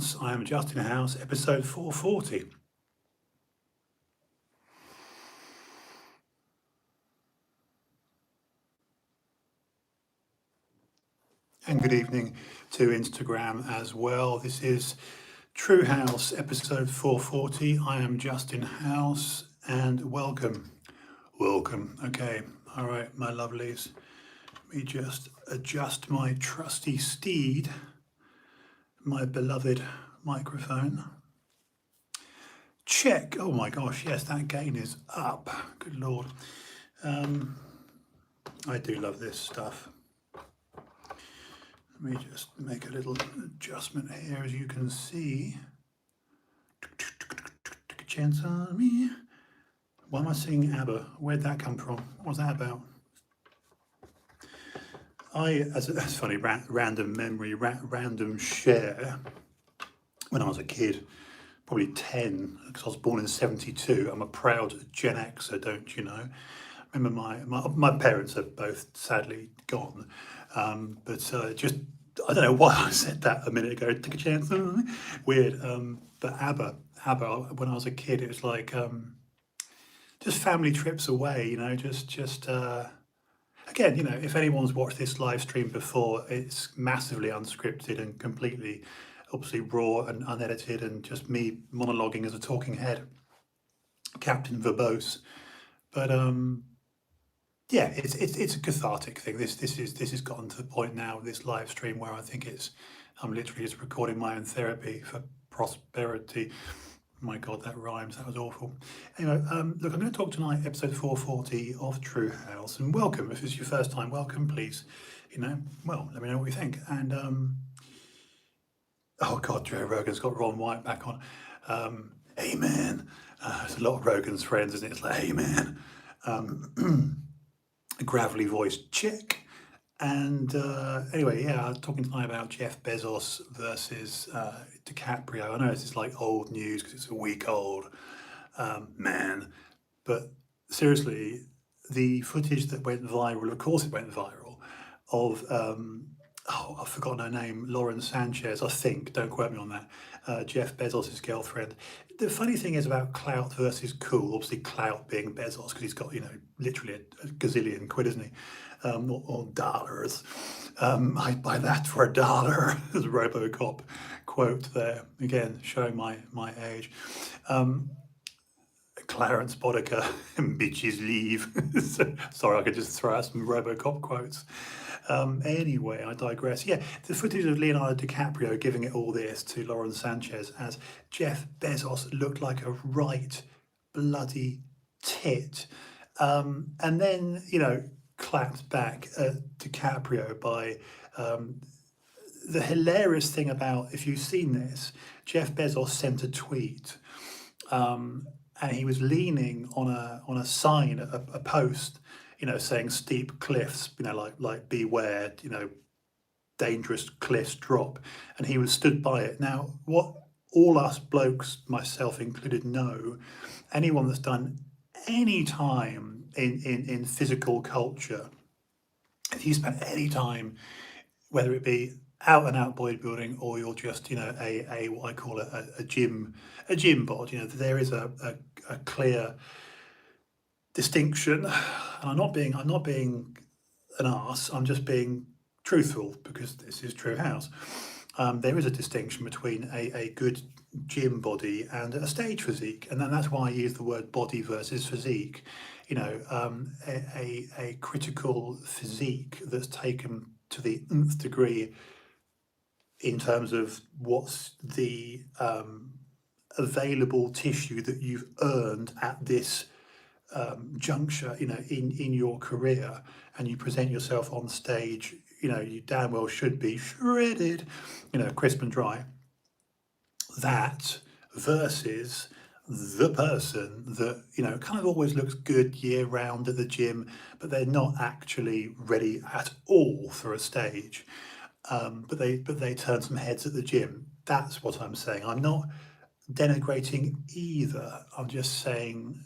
House. I am Justin House, episode 440. And good evening to Instagram as well. This is TrueHouse, episode 440. I am Justin House, and welcome. Welcome. Okay, all right, my lovelies. Let me just adjust my trusty steed, my beloved microphone. Check. Oh my gosh, yes, that gain is up. Good Lord. I do love this stuff. Let me just make a little adjustment here, as you can see. Take a chance on me. Why am I singing ABBA? Where'd that come from? What was that about? That's funny, random memory, random share. When I was a kid, probably 10, because I was born in 72. I'm a proud Gen Xer, don't you know? I remember my parents are both sadly gone, but just, I don't know why I said that a minute ago. Take a chance. Weird. But ABBA, when I was a kid, it was like just family trips away, you know, just again, you know, if anyone's watched this live stream before, it's massively unscripted and completely, obviously raw and unedited, and just me monologuing as a talking head, Captain Verbose. But yeah, it's a cathartic thing. This has gotten to the point now with this live stream where I think I'm literally just recording my own therapy for prosperity. My God, that rhymes. That was awful. Anyway, look, I'm going to talk tonight, episode 440 of TrueHouse, and welcome. If this is your first time, welcome. Please, you know, well, let me know what you think. And oh God, Joe Rogan's got Ron White back on. Amen. There's a lot of Rogan's friends, isn't it? It's like, amen. A gravelly voice, check. And anyway, yeah, I'm talking tonight about Jeff Bezos versus DiCaprio. I know this is like old news because it's a week old, man. But seriously, the footage that went viral, of course it went viral, of, I've forgotten her name, Lauren Sanchez, I think, don't quote me on that, Jeff Bezos' girlfriend. The funny thing is about clout versus cool, obviously clout being Bezos, because he's got, you know, literally a gazillion quid, isn't he? Or dollars. I'd buy that for $1. There's a RoboCop quote there, again, showing my age. Clarence Boddicker, bitches leave. Sorry, I could just throw out some RoboCop quotes. Anyway, I digress. Yeah, the footage of Leonardo DiCaprio giving it all this to Lauren Sanchez as Jeff Bezos looked like a right bloody tit. And then, you know, clapped back at DiCaprio by the hilarious thing about, if you've seen this, Jeff Bezos sent a tweet, and he was leaning on a sign, a post, you know, saying steep cliffs, you know, like beware, you know, dangerous cliffs drop, and he was stood by it. Now, what all us blokes, myself included, know, anyone that's done any time in physical culture, if you spend any time, whether it be out and out bodybuilding or you're just, you know, a what I call a gym bod, you know, there is a clear distinction. And I'm not being an arse, I'm just being truthful because this is TrueHouse. There is a distinction between a good gym body and a stage physique, and then that's why I use the word body versus physique. You know, a critical physique that's taken to the nth degree in terms of what's the available tissue that you've earned at this juncture, you know, in your career, and you present yourself on stage, you know, you damn well should be shredded, you know, crisp and dry. That versus the person that, you know, kind of always looks good year round at the gym, but they're not actually ready at all for a stage. But they turn some heads at the gym. That's what I'm saying. I'm not denigrating either. I'm just saying,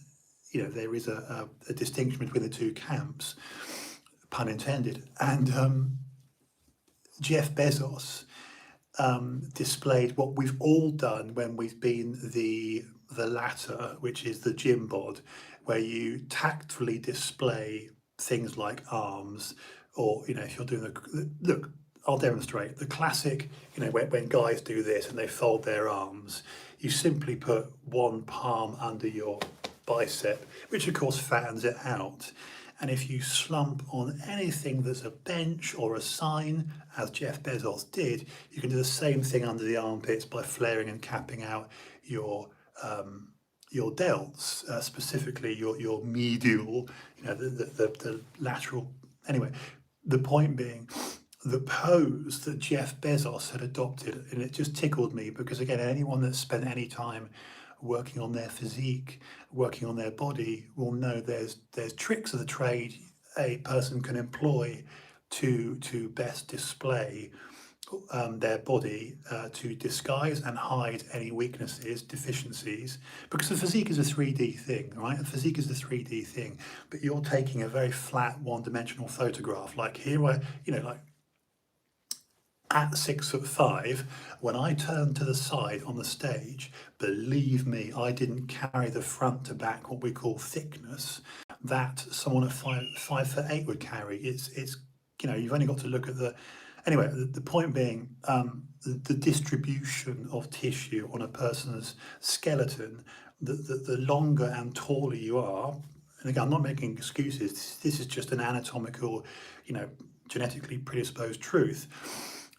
you know, there is a distinction between the two camps, pun intended. And Jeff Bezos, displayed what we've all done when we've been the latter, which is the gym bod, where you tactfully display things like arms, or if you're doing look, I'll demonstrate the classic. When guys do this and they fold their arms, you simply put one palm under your bicep, which of course fans it out. And if you slump on anything that's a bench or a sign, as Jeff Bezos did, you can do the same thing under the armpits by flaring and capping out your delts, specifically your medial, the lateral. Anyway, the point being, the pose that Jeff Bezos had adopted, and it just tickled me because, again, anyone that's spent any time working on their physique, working on their body, will know there's tricks of the trade a person can employ to best display their body, to disguise and hide any weaknesses, deficiencies, because the physique is a 3D thing, right? The physique is a 3D thing, but you're taking a very flat, one-dimensional photograph. Like here, like at 6'5", when I turned to the side on the stage, believe me, I didn't carry the front to back, what we call thickness, that someone at 5'8" would carry. It's you've only got to look at anyway, the point being, the distribution of tissue on a person's skeleton, the longer and taller you are, and again, I'm not making excuses, this is just an anatomical, genetically predisposed truth.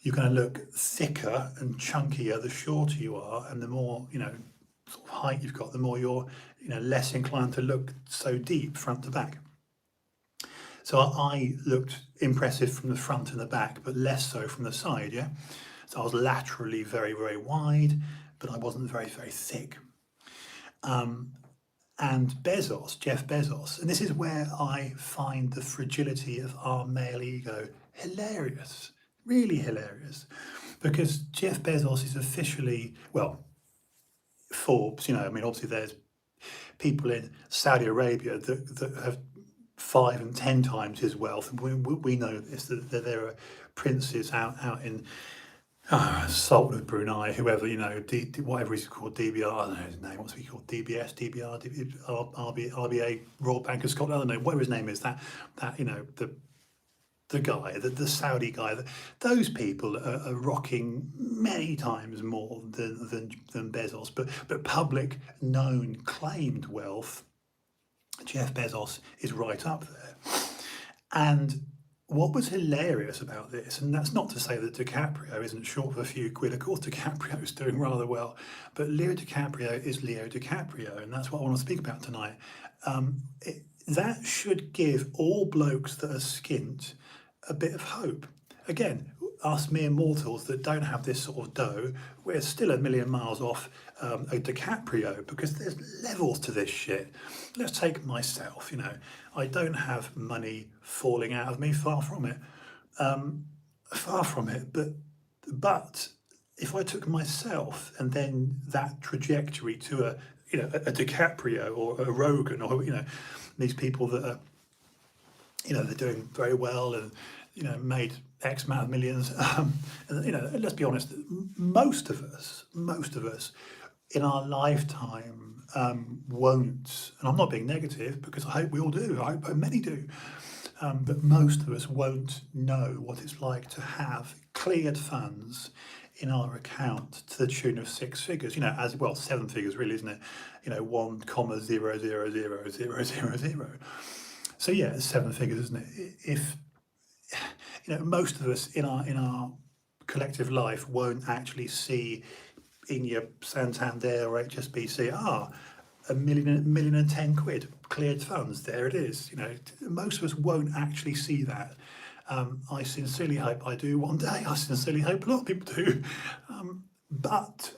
You're going to look thicker and chunkier the shorter you are, and the more sort of height you've got, the more you're less inclined to look so deep front to back. So I looked impressive from the front and the back, but less so from the side. Yeah, so I was laterally very, very wide, but I wasn't very, very thick. And Jeff Bezos, and this is where I find the fragility of our male ego hilarious. Really hilarious, because Jeff Bezos is officially, well, Forbes, obviously there's people in Saudi Arabia that have 5 and 10 times his wealth, and we know this, that there are princes out in Sultan of Brunei, whoever, whatever he's called, DBR, I don't know his name, what's he called, DBS, DBR, RBA, Royal Bank of Scotland, I don't know, whatever his name is, the guy, the Saudi guy, those people are rocking many times more than Bezos, but public, known, claimed wealth, Jeff Bezos is right up there. And what was hilarious about this, and that's not to say that DiCaprio isn't short of a few quid, of course DiCaprio is doing rather well, but Leo DiCaprio is Leo DiCaprio, and that's what I want to speak about tonight. That should give all blokes that are skint a bit of hope. Again, us mere mortals that don't have this sort of dough, we're still a million miles off a DiCaprio, because there's levels to this shit. Let's take myself, I don't have money falling out of me, far from it. But if I took myself and then that trajectory to a DiCaprio or a Rogan, or these people that are they're doing very well and made X amount of millions. And let's be honest, most of us in our lifetime won't, and I'm not being negative because I hope we all do, I hope many do, but most of us won't know what it's like to have cleared funds in our account to the tune of 6 figures, as well, 7 figures really, isn't it? 1,000,000,000. So yeah, it's 7 figures, isn't it? If most of us in our collective life won't actually see in your Santander or HSBC, a million and 10 quid cleared funds. There it is. Most of us won't actually see that. I sincerely hope I do one day. I sincerely hope a lot of people do. But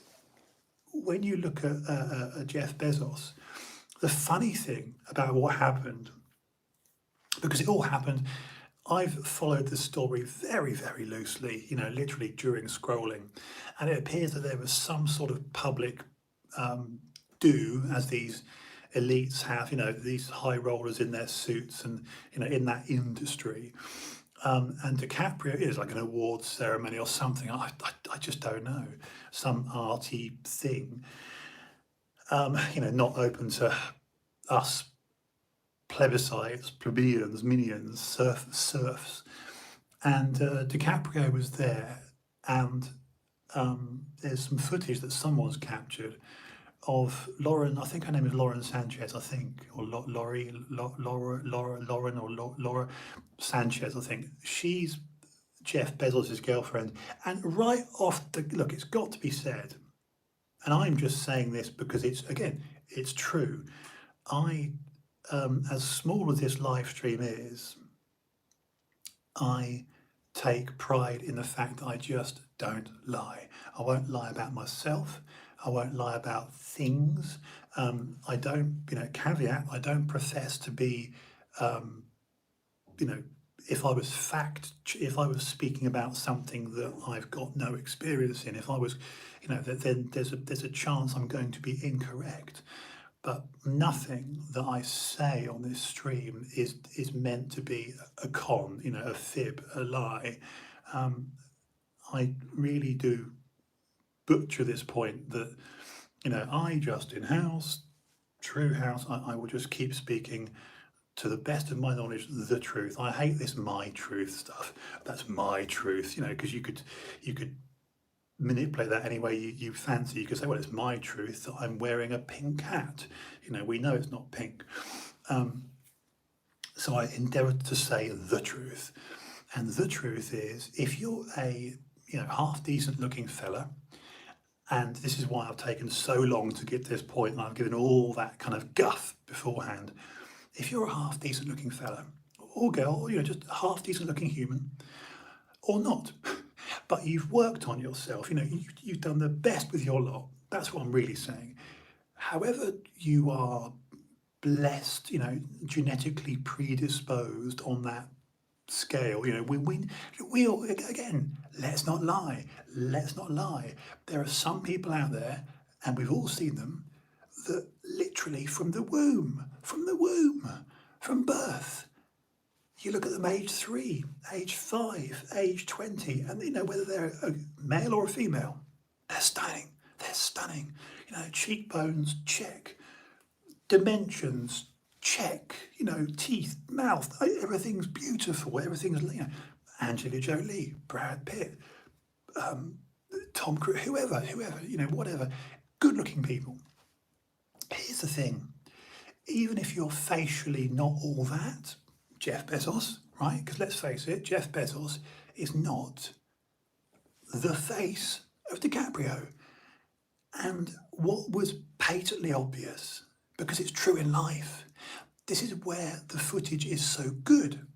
when you look at Jeff Bezos, the funny thing about what happened, because it all happened, I've followed the story very, very loosely, literally during scrolling, and it appears that there was some sort of public do, as these elites have, these high rollers in their suits and, in that industry, And DiCaprio is like an awards ceremony or something. I just don't know. Some arty thing, not open to us plebiscites, plebeians, minions, serfs. And DiCaprio was there, and there's some footage that someone's captured of Lauren. I think her name is Lauren Sanchez. I think, or Lauren, or Laura Sanchez. I think she's Jeff Bezos' girlfriend. And right off the look, it's got to be said, and I'm just saying this because it's true. As small as this live stream is, I take pride in the fact that I just don't lie. I won't lie about myself. I won't lie about things. I don't, caveat, I don't profess to be, you know, if I was speaking about something that I've got no experience in, if I was, then there's a chance I'm going to be incorrect. But nothing that I say on this stream is meant to be a con, a fib, a lie. I really do butcher this point that, I, Justin House, TrueHouse, I will just keep speaking to the best of my knowledge, the truth. I hate this my truth stuff. That's my truth, because you could manipulate that any way you fancy. You could say, well, it's my truth that I'm wearing a pink hat. We know it's not pink. So I endeavour to say the truth. And the truth is, if you're a half decent looking fella, and this is why I've taken so long to get to this point, and I've given all that kind of guff beforehand. If you're a half decent looking fella or girl, or just a half decent looking human, or not, but you've worked on yourself, you've done the best with your lot. That's what I'm really saying. However you are blessed, genetically predisposed on that scale, we all, again, let's not lie. There are some people out there, and we've all seen them, that literally from birth, you look at them age 3, age 5, age 20, and whether they're a male or a female, they're stunning. Cheekbones, check. Dimensions, check. Teeth, mouth, everything's beautiful. Everything's, Angelina Jolie, Brad Pitt, Tom Cruise, whoever, whatever. Good-looking people. Here's the thing. Even if you're facially not all that, Jeff Bezos, right? Because let's face it, Jeff Bezos is not the face of DiCaprio. And what was patently obvious, because it's true in life, this is where the footage is so good.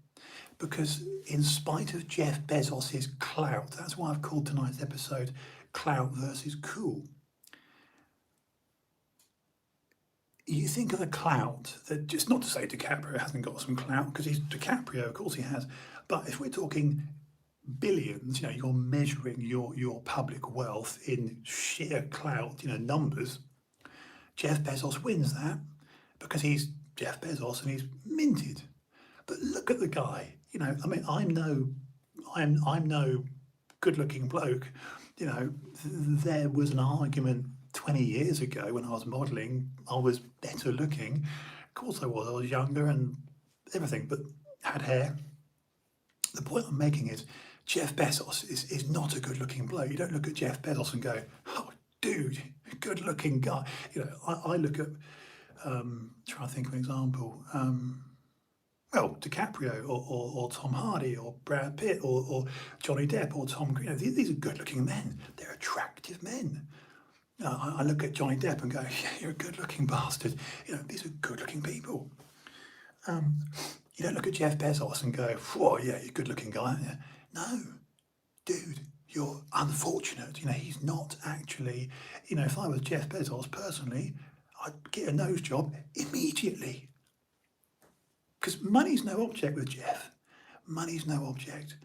Because in spite of Jeff Bezos' clout, that's why I've called tonight's episode Clout versus Cool. You think of the clout, that just not to say DiCaprio hasn't got some clout, because he's DiCaprio, of course he has. But if we're talking billions, you're measuring your public wealth in sheer clout, numbers. Jeff Bezos wins that because he's Jeff Bezos and he's minted. But look at the guy. I'm no good-looking bloke. There was an argument 20 years ago when I was modelling. I was better looking. Of course I was. I was younger and everything, but had hair. The point I'm making is Jeff Bezos is not a good-looking bloke. You don't look at Jeff Bezos and go, oh, dude, good-looking guy. I look at, trying to think of an example, DiCaprio or Tom Hardy or Brad Pitt or Johnny Depp or Tom Cruise. These are good-looking men. They're attractive men. I look at Johnny Depp and go, yeah, you're a good-looking bastard. These are good-looking people. You don't look at Jeff Bezos and go, whoa, yeah, you're a good-looking guy, aren't you? No, dude, you're unfortunate. He's not actually, if I was Jeff Bezos personally, I'd get a nose job immediately. Because money's no object with Jeff. Money's no object.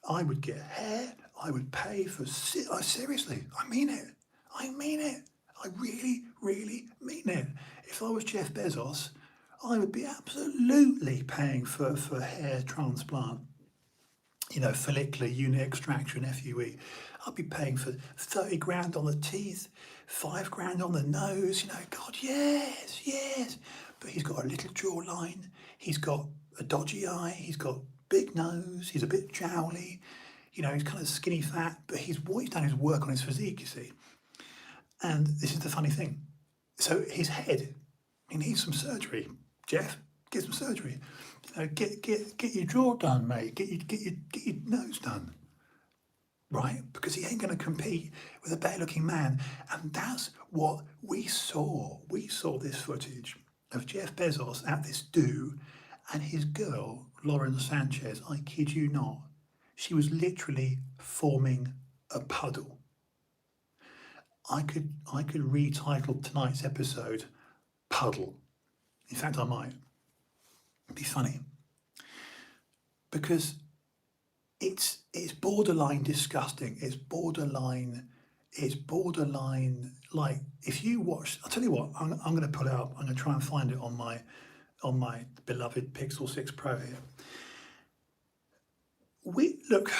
I would get hair. I would pay for... seriously, I mean it. I really, really mean it. If I was Jeff Bezos, I would be absolutely paying for hair transplant. you know, follicular unit extraction, FUE. I'll be paying for 30 grand on the teeth, 5 grand on the nose, you know, God, yes, yes. But he's got a little jawline, he's got a dodgy eye, he's got big nose, he's a bit jowly, you know, he's kind of skinny fat, but what he's done is work on his physique, you see. And this is the funny thing. So his head, he needs some surgery. Jeff, get some surgery. You know, get your jaw done, mate. Get your nose done, right? Because he ain't going to compete with a better-looking man. And that's what we saw. We saw this footage of Jeff Bezos at this do, and his girl, Lauren Sanchez. I kid you not, she was literally forming a puddle. I could retitle tonight's episode "Puddle." In fact, I might. It'd be funny because it's borderline disgusting. It's borderline like if you watch. I'll tell you what. I'm going to pull it up. I'm going to try and find it on my beloved Pixel 6 Pro here. Look.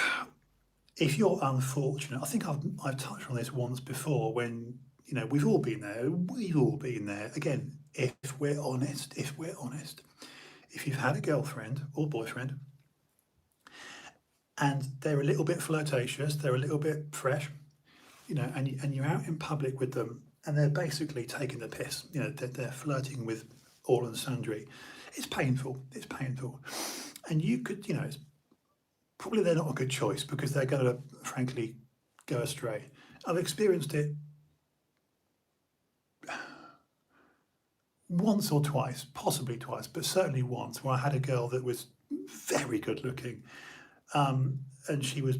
If you're unfortunate, I think I've touched on this once before. When you know we've all been there. We've all been there. Again, if we're honest, if you've had a girlfriend or boyfriend and they're a little bit flirtatious, they're a little bit fresh, you know, and you're out in public with them and they're basically taking the piss, you know, they're flirting with all and sundry. It's painful. And you could, you know, it's probably they're not a good choice because they're going to, frankly, go astray. I've experienced it once or twice, possibly twice, but certainly once, where I had a girl that was very good looking, and she was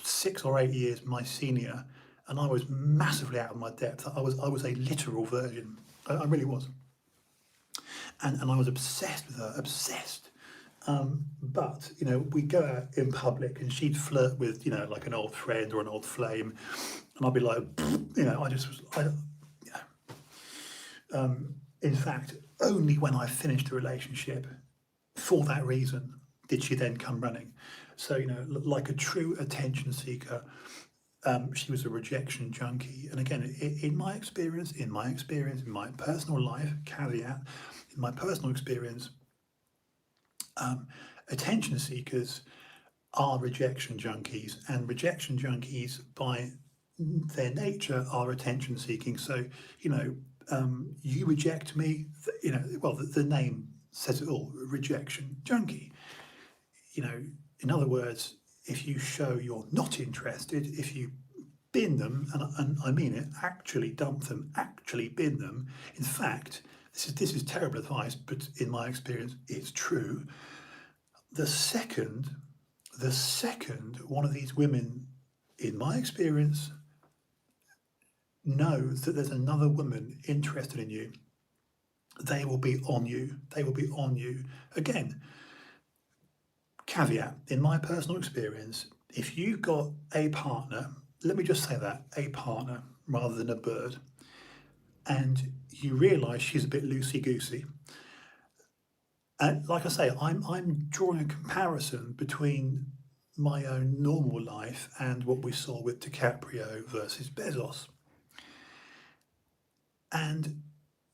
6 or 8 years my senior, and I was massively out of my depth. I was a literal virgin. I really was. And I was obsessed with her, obsessed. But, you know, we'd go out in public and she'd flirt with, you know, like an old friend or an old flame. And I'd be like, you know, in fact, only when I finished the relationship, for that reason, did she then come running. So, you know, like a true attention seeker, she was a rejection junkie. And again, in my experience, in my personal life, caveat, in my personal experience, attention seekers are rejection junkies, and rejection junkies by their nature are attention seeking. So, you know, you reject me, you know, well, the name says it all, rejection junkie. You know, in other words, if you show you're not interested, if you bin them, and I mean it, actually dump them, actually bin them. In fact, this is terrible advice, but in my experience, it's true. The second one of these women, in my experience, knows that there's another woman interested in you, they will be on you. They will be on you. Again, caveat, in my personal experience, if you've got a partner, let me just say that, a partner rather than a bird, and you realise she's a bit loosey-goosey, and like I say, I'm drawing a comparison between my own normal life and what we saw with DiCaprio versus Bezos. And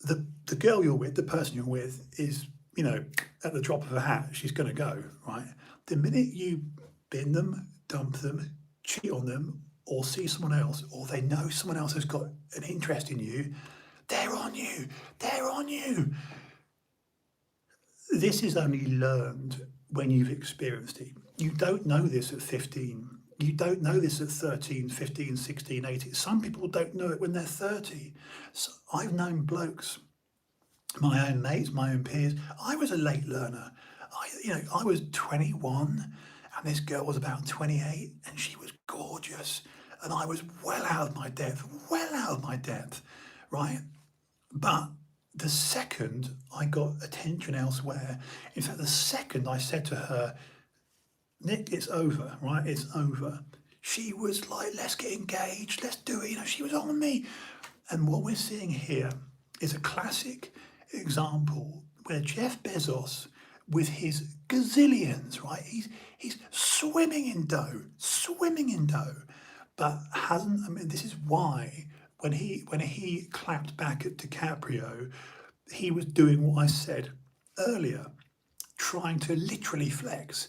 the girl you're with, the person you're with, is, you know, at the drop of a hat, she's going to go, right? The minute you bin them, dump them, cheat on them, or see someone else, or they know someone else has got an interest in you, they're on you. They're on you. This is only learned when you've experienced it. You don't know this at 15. You don't know this at 13, 15, 16, 18. Some people don't know it when they're 30. So I've known blokes, my own mates, my own peers. I was a late learner. I was 21 and this girl was about 28 and she was gorgeous. And I was well out of my depth, right? But the second I got attention elsewhere, in fact, the second I said to her, Nick, it's over, right? It's over. She was like, let's get engaged, let's do it. You know, she was on me. And what we're seeing here is a classic example where Jeff Bezos with his gazillions, right? He's swimming in dough, but hasn't. I mean, this is why when he clapped back at DiCaprio, he was doing what I said earlier, trying to literally flex,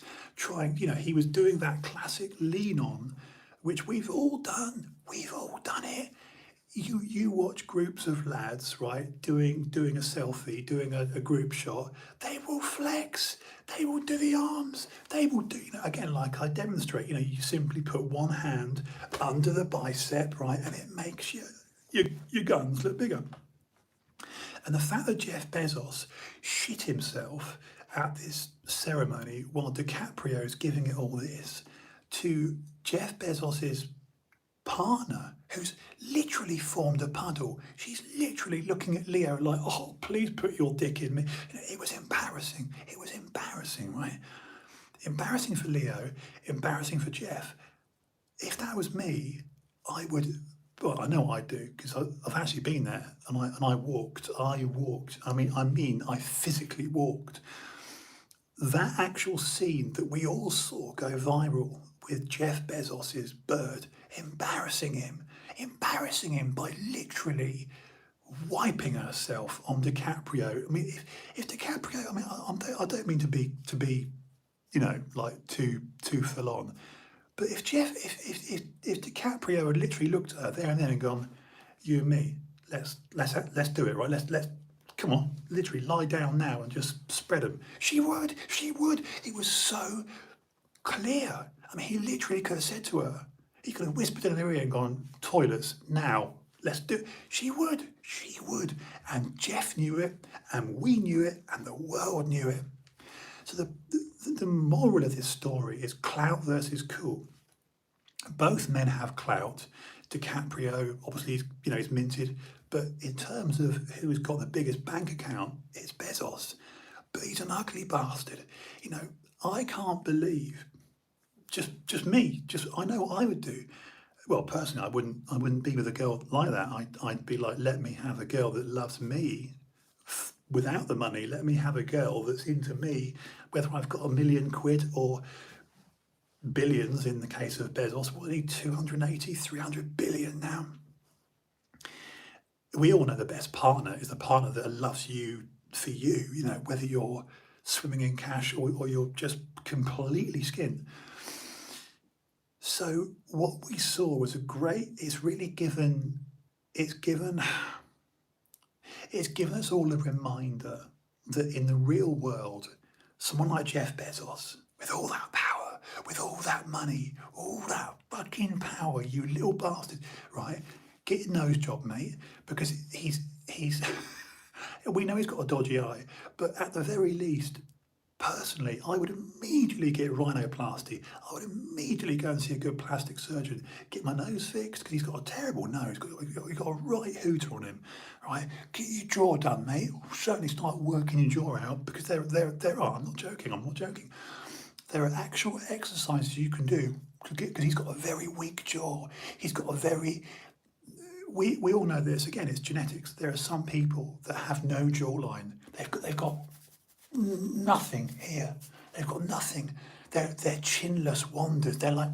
he was doing that classic lean on, which we've all done. We've all done it. You watch groups of lads, right, doing a selfie, doing a group shot. They will flex. They will do the arms. They will do, again, like I demonstrate. You simply put one hand under the bicep, right, and it makes your guns look bigger. And the fact that Jeff Bezos shit himself at this ceremony while DiCaprio is giving it all this to Jeff Bezos's partner, who's literally formed a puddle. She's literally looking at Leo like, oh, please put your dick in me. It was embarrassing. It was embarrassing, right? Embarrassing for Leo, embarrassing for Jeff. If that was me, I would. Well, I know I do because I've actually been there, and I walked. I mean, I physically walked. That actual scene that we all saw go viral with Jeff Bezos's bird embarrassing him by literally wiping herself on DiCaprio. I mean, if DiCaprio, I mean, I don't mean to be, like too full on, but if DiCaprio had literally looked at her there and then and gone, you and me, let's do it, right? Let's come on, literally lie down now and just spread them. She would. It was so clear. I mean, he literally could have said to her, he could have whispered in her ear and gone, toilets, now, let's do it. She would. And Jeff knew it, and we knew it, and the world knew it. So the moral of this story is clout versus cool. Both men have clout. DiCaprio, obviously, he's minted, but in terms of who's got the biggest bank account, it's Bezos. But he's an ugly bastard. I can't believe, just me, I know what I would do. Well, personally, I wouldn't be with a girl like that. I'd be like, let me have a girl that loves me without the money. Let me have a girl that's into me, whether I've got £1 million or billions in the case of Bezos. What, he 280, 300 billion now? We all know the best partner is the partner that loves you for you, whether you're swimming in cash or you're just completely skint. So what we saw was it's given us all a reminder that in the real world, someone like Jeff Bezos, with all that power, with all that money, all that fucking power, you little bastard, right? Get your nose job, mate, because he's we know he's got a dodgy eye, but at the very least, personally, I would immediately get rhinoplasty. I would immediately go and see a good plastic surgeon, get my nose fixed, because he's got a terrible nose. He's got a right hooter on him, right? Get your jaw done, mate. Certainly start working your jaw out, because there are, I'm not joking. There are actual exercises you can do, because he's got a very weak jaw. He's got a very... We all know this, again, it's genetics. There are some people that have no jawline. They've got nothing here. They've got nothing. They're chinless wonders. They're like,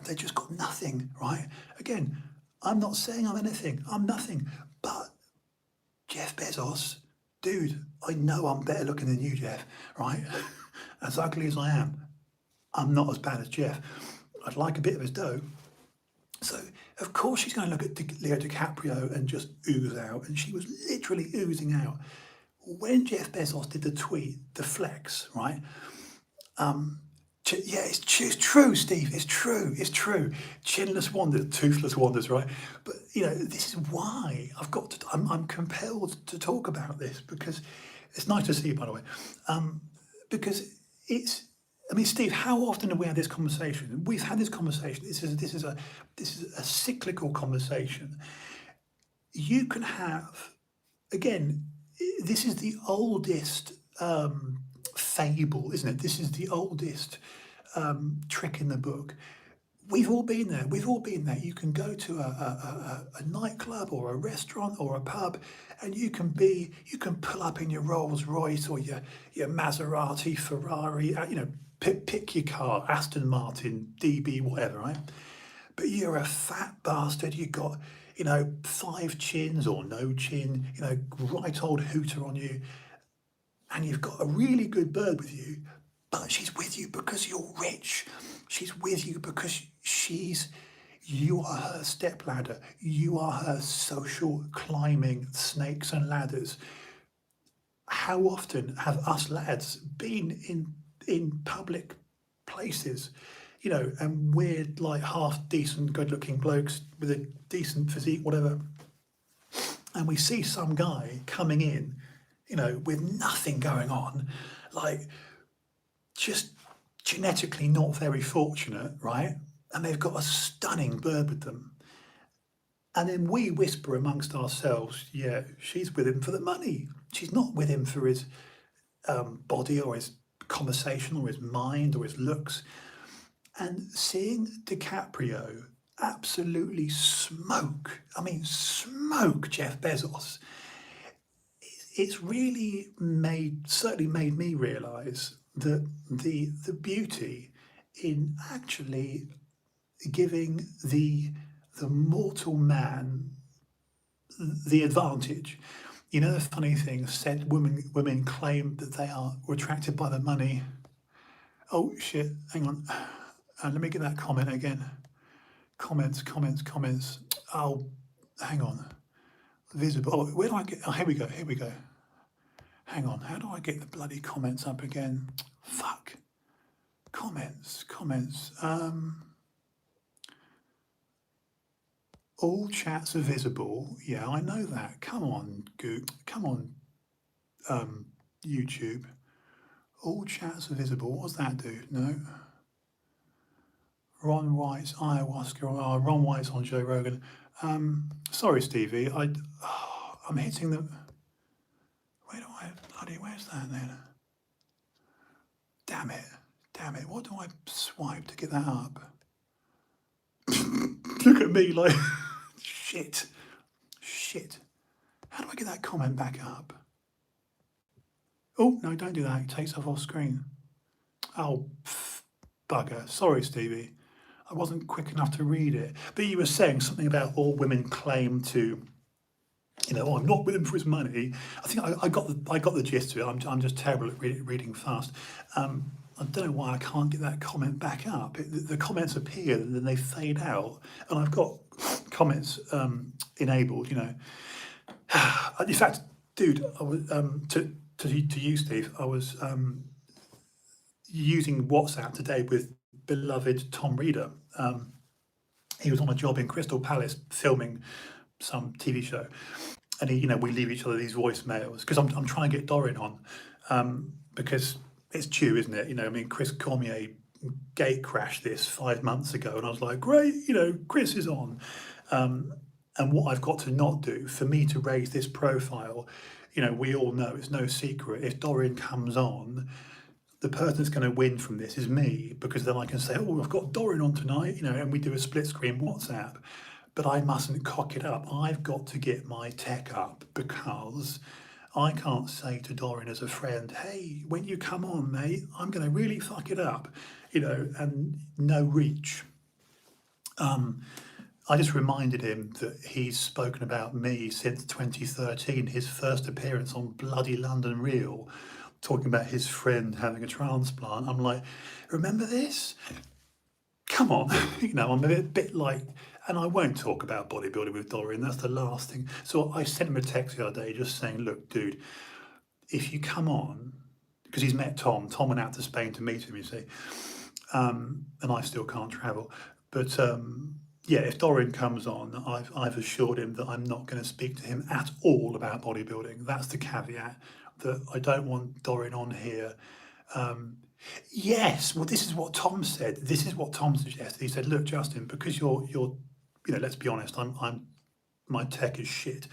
they've just got nothing, right? Again, I'm not saying I'm anything. I'm nothing. But Jeff Bezos, dude, I know I'm better looking than you, Jeff, right? As ugly as I am, I'm not as bad as Jeff. I'd like a bit of his dough. So, of course, she's going to look at Leo DiCaprio and just ooze out. And she was literally oozing out. When Jeff Bezos did the tweet, the flex, right? It's true, Steve. It's true. Chinless wonders, toothless wonders, right? But this is why I'm compelled to talk about this, because it's nice to see you, by the way. Because Steve, how often have we had this conversation? We've had this conversation. This is a cyclical conversation. You can have, again, this is the oldest fable, isn't it? This is the oldest trick in the book. We've all been there. We've all been there. You can go to a nightclub or a restaurant or a pub, and you can pull up in your Rolls Royce or your Maserati, Ferrari, pick your car, Aston Martin, DB, whatever, right? But you're a fat bastard. You got, 5 chins or no chin, right old hooter on you, and you've got a really good bird with you, but she's with you because you're rich. She's with you because you are her stepladder. You are her social climbing snakes and ladders. How often have us lads been in public places, and we're like half decent, good looking blokes with a decent physique, whatever, and we see some guy coming in, with nothing going on, like just genetically not very fortunate, right? And they've got a stunning bird with them. And then we whisper amongst ourselves, yeah, she's with him for the money. She's not with him for his body or his conversation or his mind or his looks. And seeing DiCaprio absolutely smoke Jeff Bezos, it's really certainly made me realise that the beauty in actually giving the mortal man the advantage. The funny thing, said women claim that they were attracted by the money. Oh shit, hang on. Let me get that comment again. Comments. Oh, hang on. Visible. Oh, where do I get? Oh, here we go. Hang on. How do I get the bloody comments up again? Fuck. Comments. All chats are visible. Yeah, I know that. Come on, YouTube. All chats are visible. What does that do? No. Ron White's ayahuasca. Oh, Ron White's on Joe Rogan. Sorry, Stevie. I'm hitting the. Where's that then? Damn it. What do I swipe to get that up? Look at me like, shit. How do I get that comment back up? Oh, no, don't do that. It takes off screen. Oh, bugger. Sorry, Stevie. I wasn't quick enough to read it. But you were saying something about all women claim to, I'm not with him for his money. I think I got the gist of it. I'm just terrible at reading fast. I don't know why I can't get that comment back up. The comments appear and then they fade out, and I've got comments enabled. In fact, dude, I was to you, Steve. I was using WhatsApp today with beloved Tom Reeder. He was on a job in Crystal Palace filming some TV show, and we leave each other these voicemails because I'm trying to get Dorian on, because it's due, isn't it? Chris Cormier gate crashed this 5 months ago, and I was like, great, Chris is on. And what I've got to not do for me to raise this profile, we all know it's no secret. If Dorian comes on, the person that's going to win from this is me, because then I can say, oh, I've got Dorian on tonight, and we do a split screen WhatsApp. But I mustn't cock it up. I've got to get my tech up, because I can't say to Dorian as a friend, hey, when you come on, mate, I'm going to really fuck it up, and no reach. I just reminded him that he's spoken about me since 2013, his first appearance on bloody London Real, talking about his friend having a transplant. I'm like, remember this? Come on. I'm a bit like, and I won't talk about bodybuilding with Dorian, that's the last thing. So I sent him a text the other day just saying, look, dude, if you come on, because he's met Tom went out to Spain to meet him, you see, and I still can't travel. But yeah, if Dorian comes on, I've assured him that I'm not going to speak to him at all about bodybuilding. That's the caveat, that I don't want Dorian on here. Yes, well, this is what Tom said. This is what Tom suggested. He said, look, Justin, because you're let's be honest, my tech is shit.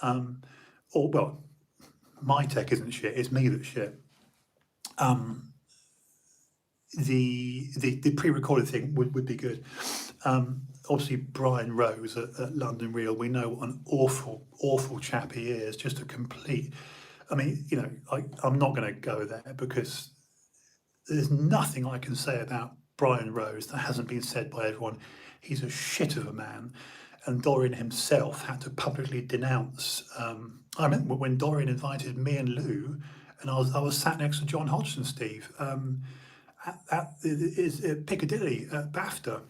Well, my tech isn't shit, it's me that's shit. the pre-recorded thing would be good. Obviously, Brian Rose at London Real, we know what an awful chap he is. Just a complete. I mean, I'm not going to go there because there's nothing I can say about Brian Rose that hasn't been said by everyone. He's a shit of a man. And Dorian himself had to publicly denounce. I remember when Dorian invited me and Lou, and I was sat next to John Hodgson, Steve, at Piccadilly at BAFTA,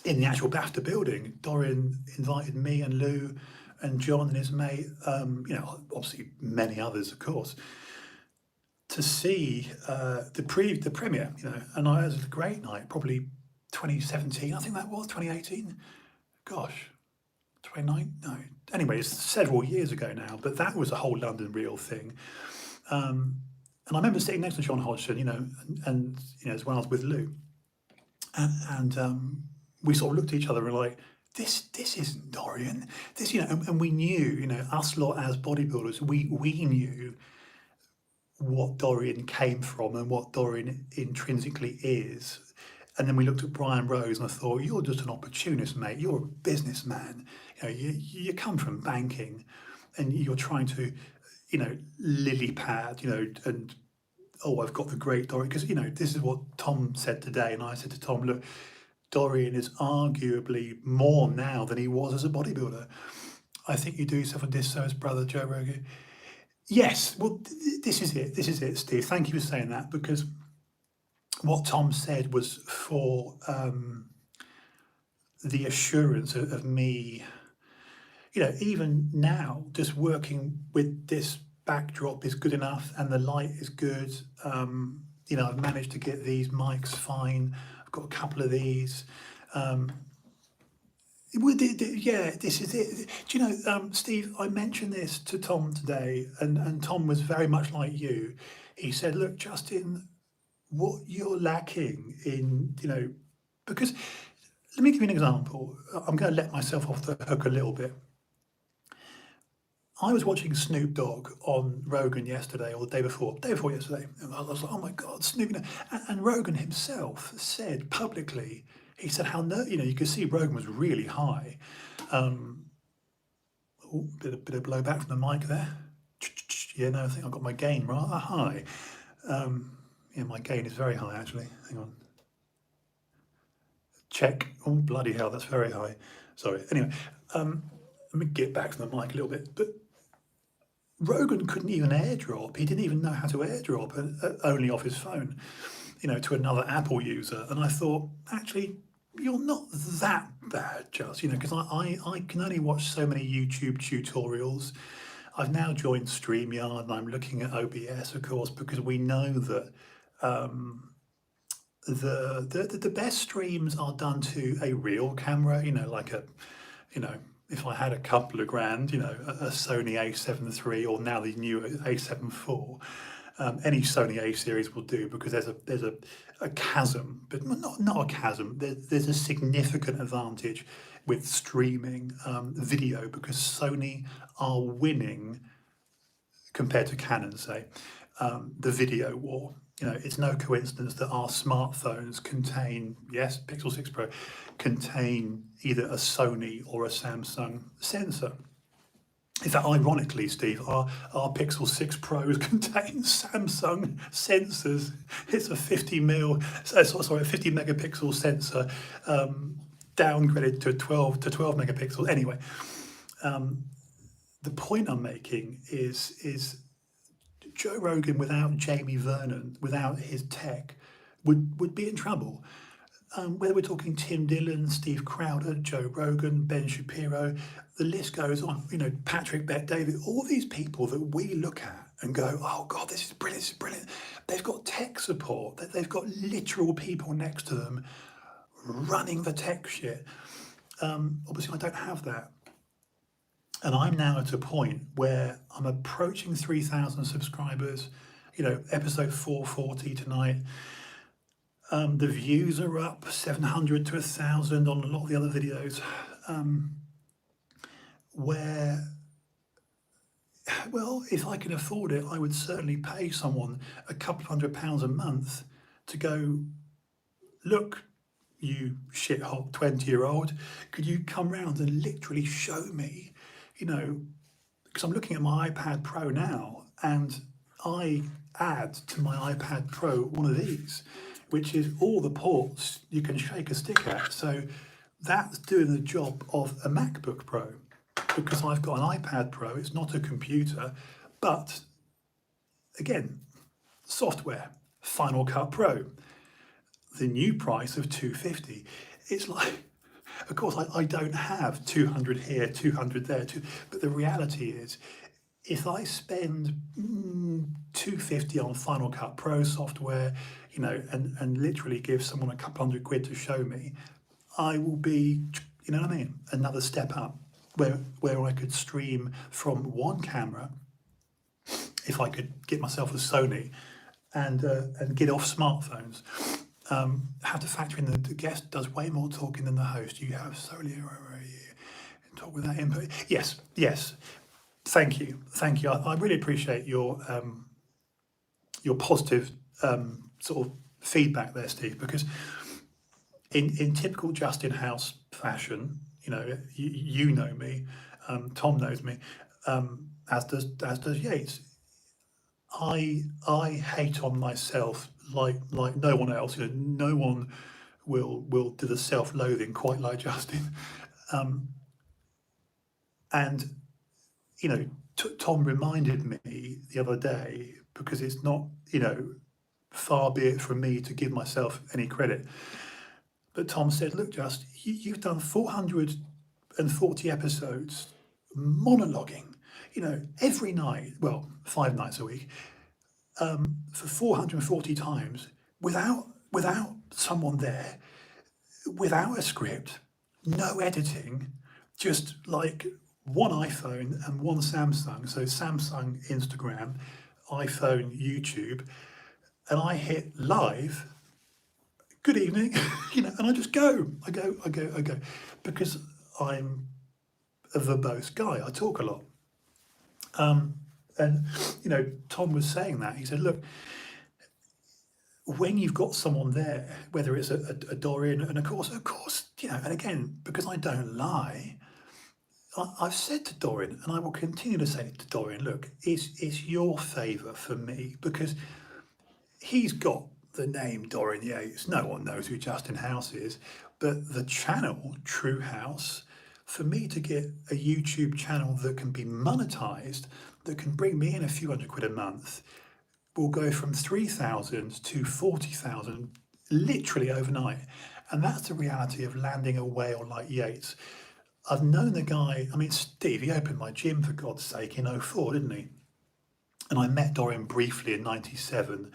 in the actual BAFTA building. Dorian invited me and Lou and John and his mate, obviously many others, of course, to see the premiere, and it was a great night, probably 2017, I think that was, 2018, gosh, 29, no, anyway, it's several years ago now, but that was a whole London Real thing. And I remember sitting next to John Hodgson, and as well as with Lou, and we sort of looked at each other and were like, this isn't Dorian. This, and we knew, us lot as bodybuilders, we knew what Dorian came from and what Dorian intrinsically is. And then we looked at Brian Rose and I thought, you're just an opportunist, mate. You're a businessman. You come from banking and you're trying to, lily pad, and, oh, I've got the great Dorian. Because, this is what Tom said today. And I said to Tom, look, Dorian is arguably more now than he was as a bodybuilder. I think you do yourself a disservice, brother Joe Rogan. Yes, well, this is it, Steve. Thank you for saying that, because what Tom said was for the assurance of me, even now, just working with this backdrop is good enough and the light is good. I've managed to get these mics fine. I've got a couple of these. Yeah, this is it. Do you know, Steve, I mentioned this to Tom today, and Tom was very much like you. He said, look, Justin, what you're lacking in, because let me give you an example. I'm going to let myself off the hook a little bit. I was watching Snoop Dogg on Rogan yesterday, or the day before yesterday. And I was like, oh my God, Snoop. And Rogan himself said publicly, he said how, you could see Rogan was really high. Bit of blowback from the mic there. Yeah, no, I think I've got my gain rather high. Yeah, my gain is very high, actually. Hang on. Check. Oh, bloody hell, that's very high. Sorry. Anyway, let me get back to the mic a little bit. But Rogan couldn't even airdrop. He didn't even know how to airdrop, only off his phone, to another Apple user. And I thought, actually, you're not that bad, just, because I can only watch so many YouTube tutorials. I've now joined StreamYard and I'm looking at OBS, of course, because we know that the best streams are done to a real camera, like if I had a couple of grand, a Sony A7 III or now the new A7 IV, any Sony A series will do, because there's a chasm, but not a chasm. There's a significant advantage with streaming video, because Sony are winning compared to Canon, say, the video war. It's no coincidence that our smartphones contain, yes, Pixel 6 Pro, contain either a Sony or a Samsung sensor. In fact, ironically, Steve, our Pixel 6 Pros contain Samsung sensors. It's a 50 megapixel sensor, downgraded to 12 megapixels. Anyway, the point I'm making is Joe Rogan without Jamie Vernon, without his tech, would be in trouble. Whether we're talking Tim Dillon, Steve Crowder, Joe Rogan, Ben Shapiro, the list goes on, Patrick Bet-David, all these people that we look at and go, oh God, this is brilliant. They've got tech support, they've got literal people next to them running the tech shit. Obviously, I don't have that. And I'm now at a point where I'm approaching 3,000 subscribers, episode 440 tonight. The views are up 700 to 1,000 on a lot of the other videos, where, well, if I can afford it, I would certainly pay someone a couple of £100 a month to go, look, you shit-hot 20-year-old, could you come round and literally show me, you know, because I'm looking at my iPad Pro now, and I add to my iPad Pro one of these, which is all the ports you can shake a stick at. So that's doing the job of a MacBook Pro, because I've got an iPad Pro. It's not a computer, but again, software, Final Cut Pro, the new price of $250. It's like, of course, I don't have 200 here, 200 there, but the reality is, if I spend $250 on Final Cut Pro software, you know, and literally give someone a couple £100 to show me, I will be, you know what I mean, another step up, where I could stream from one camera, if I could get myself a Sony, and get off smartphones. Have to factor in the guest does way more talking than the host. You have solely talk with that input. Yes. Thank you. I really appreciate your positive sort of feedback there, Steve, because in typical Justin House fashion, you know, you know me, Tom knows me, as does Yates. I hate on myself like no one else. You know, no one will do the self-loathing quite like Justin. And you know, Tom reminded me the other day, because it's not, you know, far be it from me to give myself any credit, but Tom said, look, Just, you've done 440 episodes monologuing, you know, every night, well, 5 nights a week, for 440 times, without someone there, without a script, no editing, just like one iPhone and one Samsung. So Samsung Instagram, iPhone YouTube, and I hit live, good evening, you know, and I just go, because I'm a verbose guy, I talk a lot. And, you know, Tom was saying that, he said, look, when you've got someone there, whether it's a Dorian, and of course, you know, and again, because I don't lie, I've said to Dorian, and I will continue to say to Dorian, look, it's your favour for me, because he's got the name Dorian Yates. No one knows who Justin House is, but the channel, TrueHouse, for me to get a YouTube channel that can be monetised, that can bring me in a few £100 a month, will go from 3,000 to 40,000 literally overnight. And that's the reality of landing a whale like Yates. I've known the guy, I mean, Steve, he opened my gym, for God's sake, in '04, didn't he? And I met Dorian briefly in '97.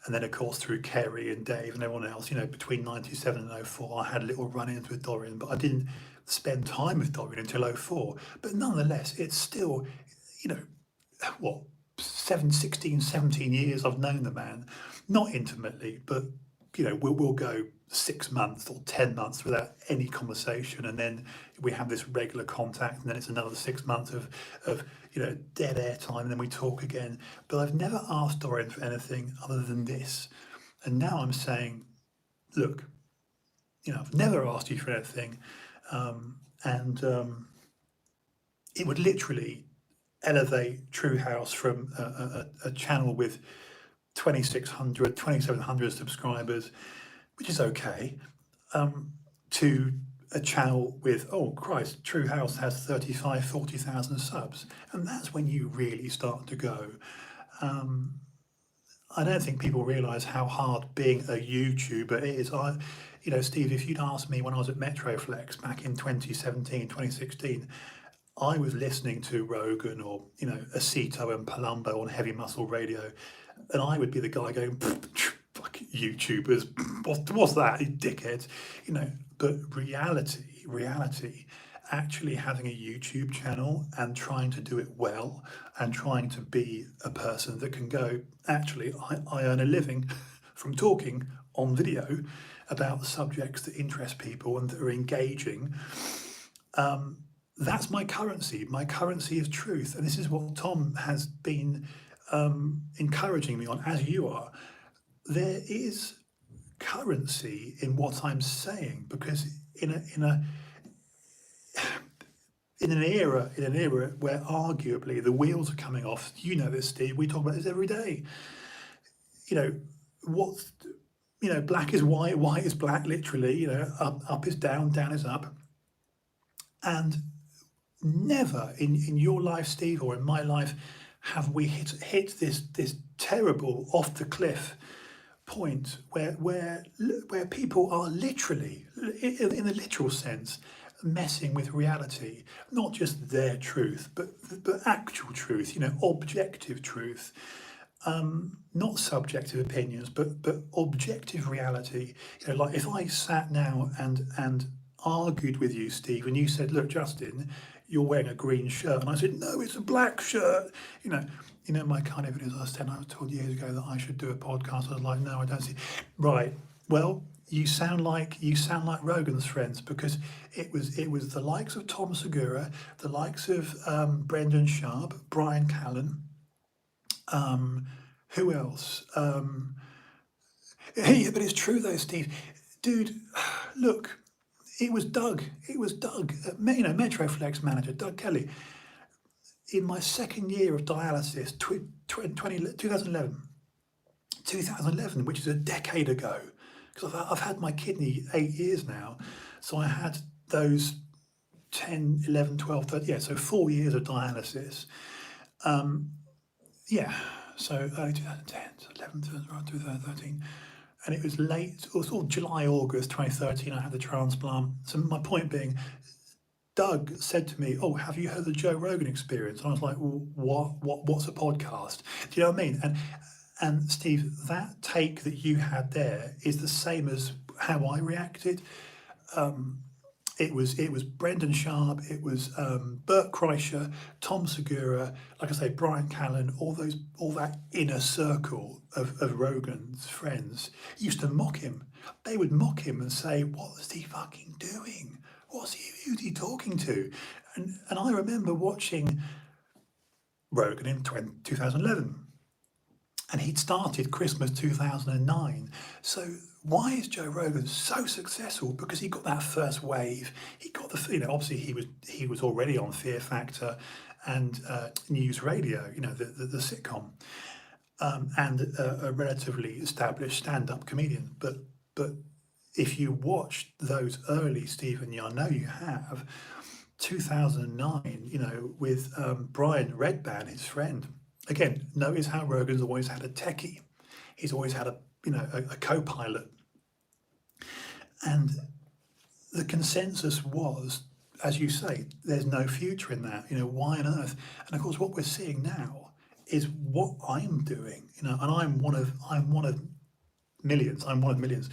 And then, of course, through Kerry and Dave and everyone else, you know, between '97 and '04, I had little run-ins with Dorian, but I didn't spend time with Dorian until '04. But nonetheless, it's still, you know, what, 16, 17 years I've known the man. Not intimately, but, you know, we'll go 6 months or 10 months without any conversation, and then we have this regular contact, and then it's another 6 months of you know, dead air time, and then we talk again. But I've never asked Dorian for anything other than this, and now I'm saying, look, you know, I've never asked you for anything, and it would literally elevate TrueHouse from a channel with 2,600, 2,700 subscribers, which is okay, to a channel with, oh Christ, TrueHouse has 35, 40,000 subs. And that's when you really start to go. I don't think people realise how hard being a YouTuber is. You know, Steve, if you'd asked me when I was at Metroflex back in 2017, 2016, I was listening to Rogan or, you know, Acito and Palumbo on Heavy Muscle Radio, and I would be the guy going, fuck YouTubers, what's that, you dickheads, you know. But reality, actually having a YouTube channel and trying to do it well and trying to be a person that can go, actually, I earn a living from talking on video about subjects that interest people and that are engaging. That's my currency. My currency is truth. And this is what Tom has been encouraging me on, as you are. There is currency in what I'm saying, because in an era where arguably the wheels are coming off. You know this, Steve. We talk about this every day. You know, what's black is white, white is black, literally. You know, up is down, down is up. And never in your life, Steve, or in my life, have we hit this terrible off the cliff point where people are literally, in the literal sense, messing with reality, not just their truth, but actual truth, objective truth, not subjective opinions, but objective reality. Like if I sat now and argued with you, Steve, and you said, "Look, Justin, you're wearing a green shirt," and I said, "No, it's a black shirt," my kind of videos I said, I was told years ago that I should do a podcast. I was like, no, I don't see. Right. Well, you sound like Rogan's friends, because it was the likes of Tom Segura, the likes of Brendan Sharp, Brian Callen. Who else? Yeah, but it's true though, Steve. Dude, look, it was Doug. Metroflex manager, Doug Kelly. In my second year of dialysis, 2011, which is a decade ago, because I've had my kidney 8 years now. So I had those 10, 11, 12, 13, yeah, so 4 years of dialysis. So early 2010, 11, 2013. And it was late, it was sort of July, August 2013, I had the transplant. So my point being, Doug said to me, "Oh, have you heard the Joe Rogan Experience?" And I was like, "Well, what's a podcast?" Do you know what I mean? And Steve, that take that you had there is the same as how I reacted. It was Brendan Sharp, it was Bert Kreischer, Tom Segura, like I say, Brian Callen, all that inner circle of Rogan's friends used to mock him. They would mock him and say, "What is he fucking doing? Who's he talking to?" And I remember watching Rogan in 2011. And he'd started Christmas 2009. So why is Joe Rogan so successful? Because he got that first wave. He got obviously he was already on Fear Factor and News Radio, the sitcom, and a relatively established stand-up comedian. But if you watched those early, Stephen, I know you have, 2009, with Brian Redban, his friend. Again, notice how Rogan's always had a techie. He's always had a co-pilot. And the consensus was, as you say, there's no future in that. Why on earth? And of course, what we're seeing now is what I'm doing. And I'm one of millions. I'm one of millions.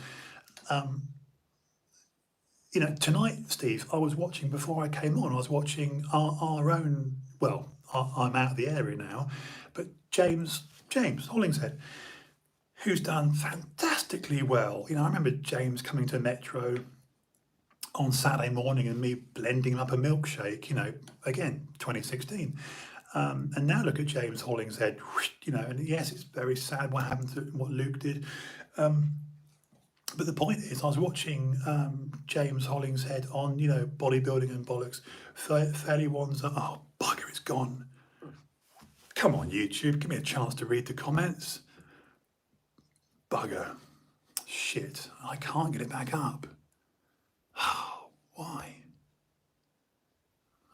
Tonight, Steve, I was watching, before I came on, I was watching our own, well, I'm out of the area now, but James Hollingshead, who's done fantastically well. I remember James coming to Metro on Saturday morning and me blending up a milkshake, again, 2016. And now look at James Hollingshead, and yes, it's very sad what happened to what Luke did. But the point is, I was watching James Hollingshead on, bodybuilding and bollocks, fairly ones that, oh, bugger, it's gone. Come on, YouTube, give me a chance to read the comments. Bugger. Shit, I can't get it back up. Oh, why?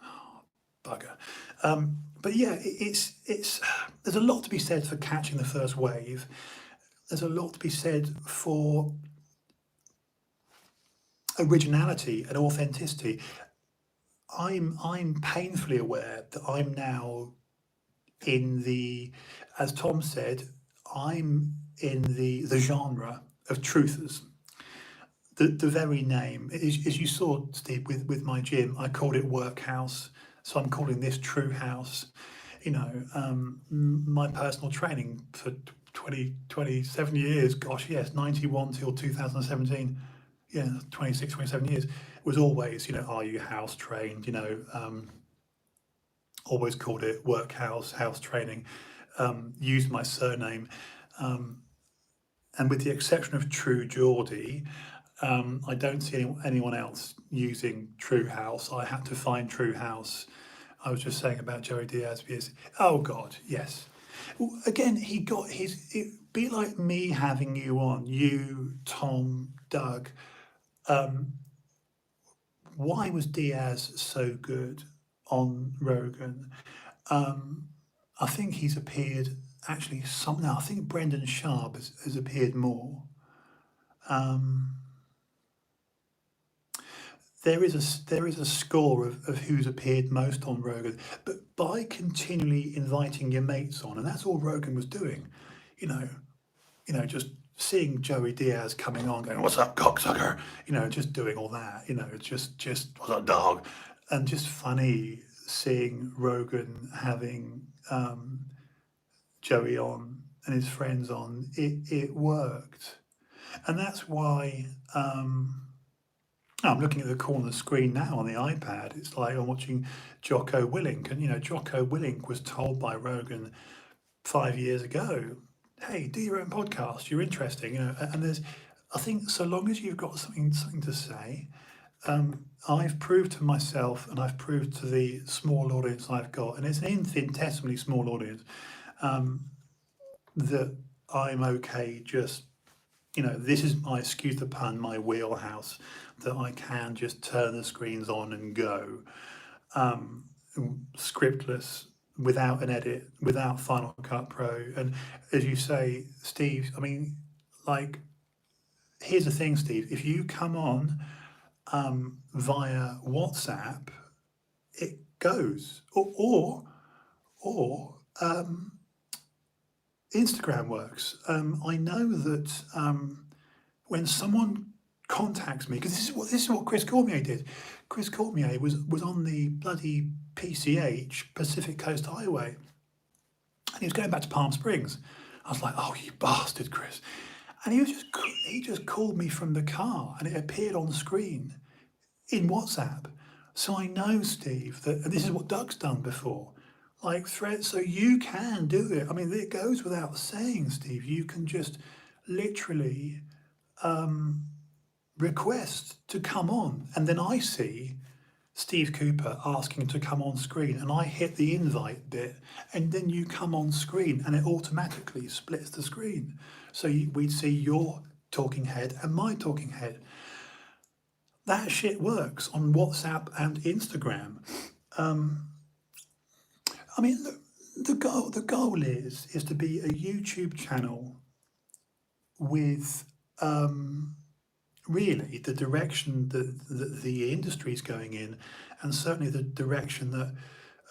Oh, bugger. But yeah, it's there's a lot to be said for catching the first wave. There's a lot to be said for originality and authenticity. I'm painfully aware that I'm now in the, as Tom said, I'm in the genre of truthers. The very name, as you saw, Steve, with my gym, I called it Workhouse, so I'm calling this TrueHouse. My personal training for 27 years, gosh, yes, 91 till 2017, 26, 27 years, was always, are you house trained, always called it Workhouse, house training, used my surname. and with the exception of True Geordie, I don't see anyone else using TrueHouse. I had to find TrueHouse. I was just saying about Joey Diaz. Oh God, yes. Well, again, he got his. It'd be like me having you on, you, Tom, Doug. Why was Diaz so good on Rogan? I think he's appeared actually some now. I think Brendan Sharp has appeared more. There is a score of who's appeared most on Rogan, but by continually inviting your mates on, and that's all Rogan was doing, you know, just seeing Joey Diaz coming on, going, "What's up, cocksucker?" Just doing all that, just "What's up, dog?" And just funny seeing Rogan having Joey on and his friends on. It worked, and that's why. I'm looking at the corner of the screen now on the iPad. It's like I'm watching Jocko Willink, and Jocko Willink was told by Rogan 5 years ago, "Hey, do your own podcast. You're interesting." And I think, so long as you've got something to say, I've proved to myself, and I've proved to the small audience I've got, and it's an infinitesimally small audience, that I'm okay. Just this is my, excuse the pun, my wheelhouse, that I can just turn the screens on and go, scriptless, without an edit, without Final Cut Pro. And as you say, Steve, I mean, like, here's the thing, Steve, if you come on via WhatsApp, it goes, or Instagram works. I know that when someone contacts me, because this is what Chris Cormier did. Chris Cormier was on the bloody PCH, Pacific Coast Highway, and he was going back to Palm Springs. I was like, "Oh, you bastard, Chris!" And he just called me from the car, and it appeared on the screen in WhatsApp. So I know, Steve, that, and this is what Doug's done before, like threads. So you can do it. I mean, it goes without saying, Steve. You can just literally request to come on, and then I see Steve Cooper asking to come on screen, and I hit the invite bit, and then you come on screen, and it automatically splits the screen. So we'd see your talking head and my talking head. That shit works on WhatsApp and Instagram. I mean, the goal is to be a YouTube channel with really the direction that the industry is going in, and certainly the direction that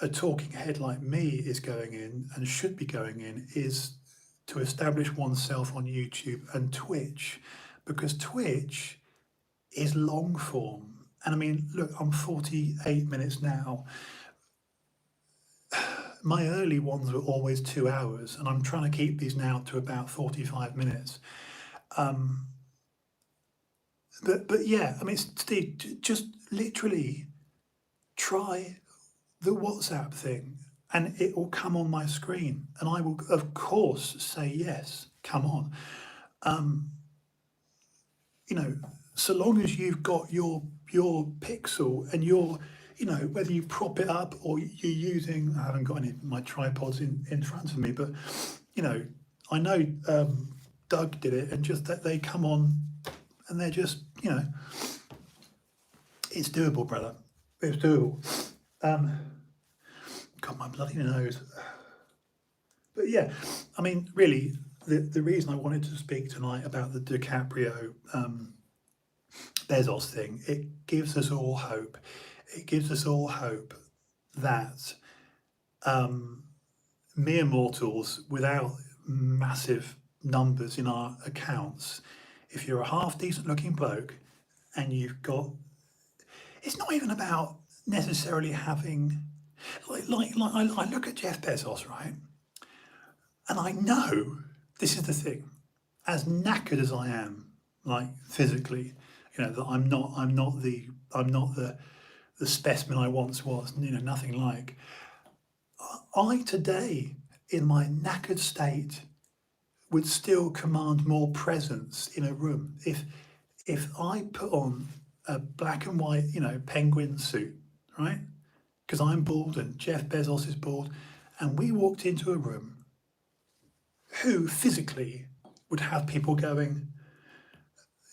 a talking head like me is going in and should be going in, is to establish oneself on YouTube and Twitch, because Twitch is long form. And I mean, look, I'm 48 minutes now. My early ones were always 2 hours, and I'm trying to keep these now to about 45 minutes. But yeah, I mean, Steve, just literally try the WhatsApp thing, and it will come on my screen, and I will, of course, say yes, come on. So long as you've got your pixel and your, whether you prop it up or you're using, I haven't got any of my tripods in front of me, but I know Doug did it, and just that they come on and they're just, it's doable, brother. It's doable. God, my bloody nose. But yeah, I mean, really, the reason I wanted to speak tonight about the DiCaprio Bezos thing, it gives us all hope. It gives us all hope that mere mortals without massive numbers in our accounts, if you're a half decent looking bloke and you've got, it's not even about necessarily having, like I look at Jeff Bezos, right? And I know, this is the thing, as knackered as I am, like physically, that I'm not the specimen I once was, nothing like. I today, in my knackered state, would still command more presence in a room. If I put on a black and white, penguin suit, right? Because I'm bald and Jeff Bezos is bald, and we walked into a room, who physically would have people going,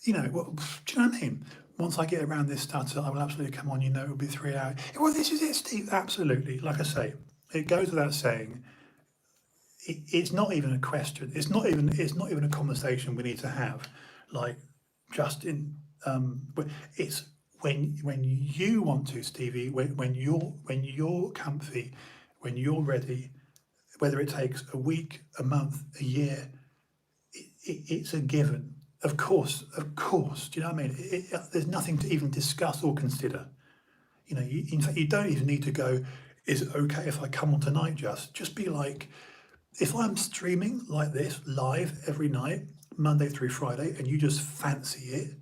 well, do you know what I mean? Once I get around this stutter, I will absolutely come on, it will be 3 hours. Well, this is it, Steve. Absolutely. Like I say, it goes without saying, it's not even a question. It's not even a conversation we need to have. Like, just in, it's when you want to, Stevie, when you're comfy, when you're ready, whether it takes a week, a month, a year, it's a given. Of course. Do you know what I mean? There's nothing to even discuss or consider. In fact, you don't even need to go, is it okay if I come on tonight? Just be like, if I'm streaming like this live every night, Monday through Friday, and you just fancy it,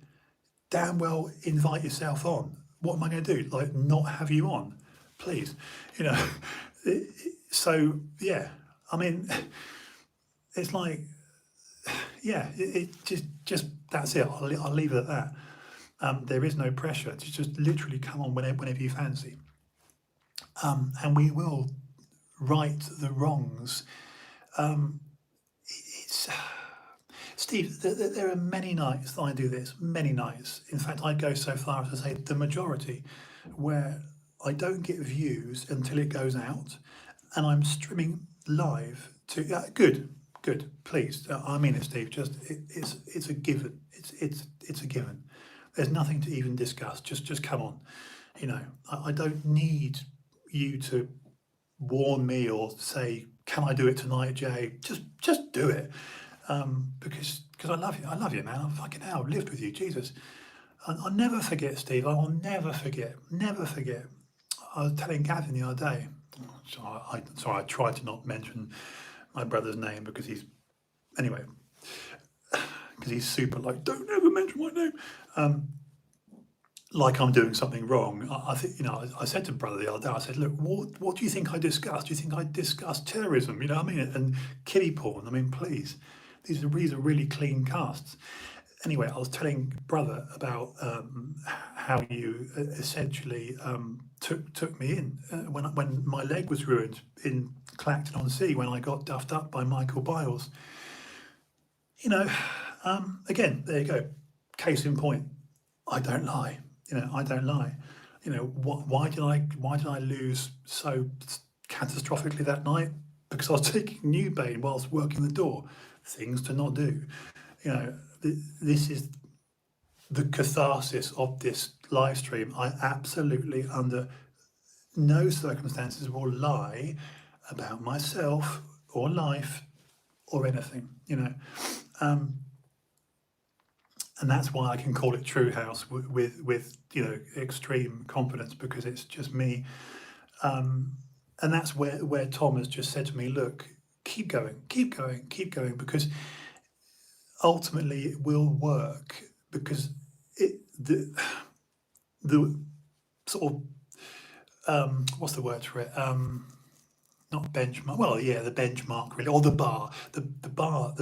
damn well invite yourself on. What am I going to do? Like, not have you on? Please. So, yeah, I mean, it's like, yeah, it just that's it. I'll leave it at that. There is no pressure. Just literally come on whenever you fancy. And we will right the wrongs. It's Steve, there are many nights that I do this, many nights. In fact, I'd go so far as to say the majority, where I don't get views until it goes out, and I'm streaming live to. Good, please. I mean it, Steve. It's a given. It's a given. There's nothing to even discuss. Just come on. I don't need you to warn me or say, can I do it tonight, Jay? Just do it. Because I love you. I love you, man. I'm fucking hell. I've lived with you, Jesus. I'll never forget, Steve. I will never forget. Never forget. I was telling Gavin the other day. Sorry, I tried to not mention my brother's name because he's super like, don't ever mention my name. Like I'm doing something wrong. I think, I said to brother the other day, I said, look, what do you think I discussed? Do you think I discussed terrorism? You know what I mean? And kiddie porn. I mean, please, these are really clean casts. Anyway, I was telling brother about how you essentially took me in when my leg was ruined in Clacton-on-Sea when I got duffed up by Michael Biles. Again, there you go. Case in point. I don't lie. I don't lie. Why did I lose so catastrophically that night? Because I was taking Newbane whilst working the door. Things to not do. This is the catharsis of this live stream. I absolutely, under no circumstances, will lie about myself or life or anything. And that's why I can call it TrueHouse with extreme confidence, because it's just me. And that's where Tom has just said to me, look, keep going, because ultimately it will work, because the sort of what's the word for it? Not benchmark. Well, yeah, the benchmark really, or the bar. The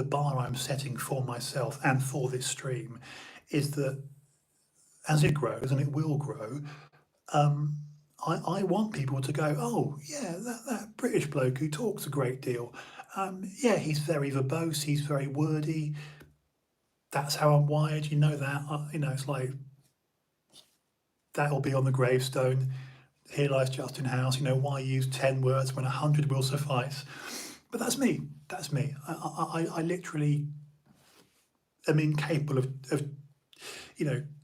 bar I'm setting for myself and for this stream is that as it grows, and it will grow, I want people to go, oh yeah, that British bloke who talks a great deal. Yeah, he's very verbose. He's very wordy. That's how I'm wired. You know that. It's like that'll be on the gravestone. Here lies Justin House. Why use 10 words when 100 will suffice? But that's me. I literally am incapable of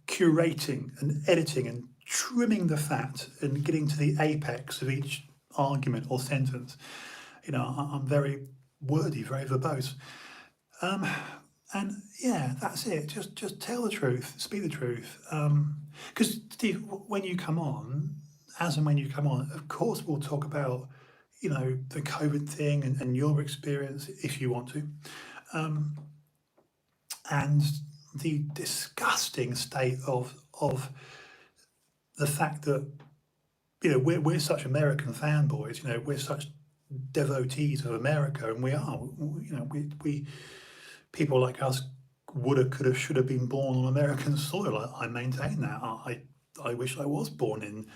curating and editing and trimming the fat and getting to the apex of each argument or sentence. I'm very wordy, very verbose. And yeah, that's it. Just tell the truth, speak the truth. Because Steve, when you come on, of course we'll talk about, the COVID thing and your experience if you want to. And the disgusting state of the fact that, we're such American fanboys, we're such devotees of America, and we are, we people like us woulda, coulda, shoulda been born on American soil. I maintain that. I wish I was born in,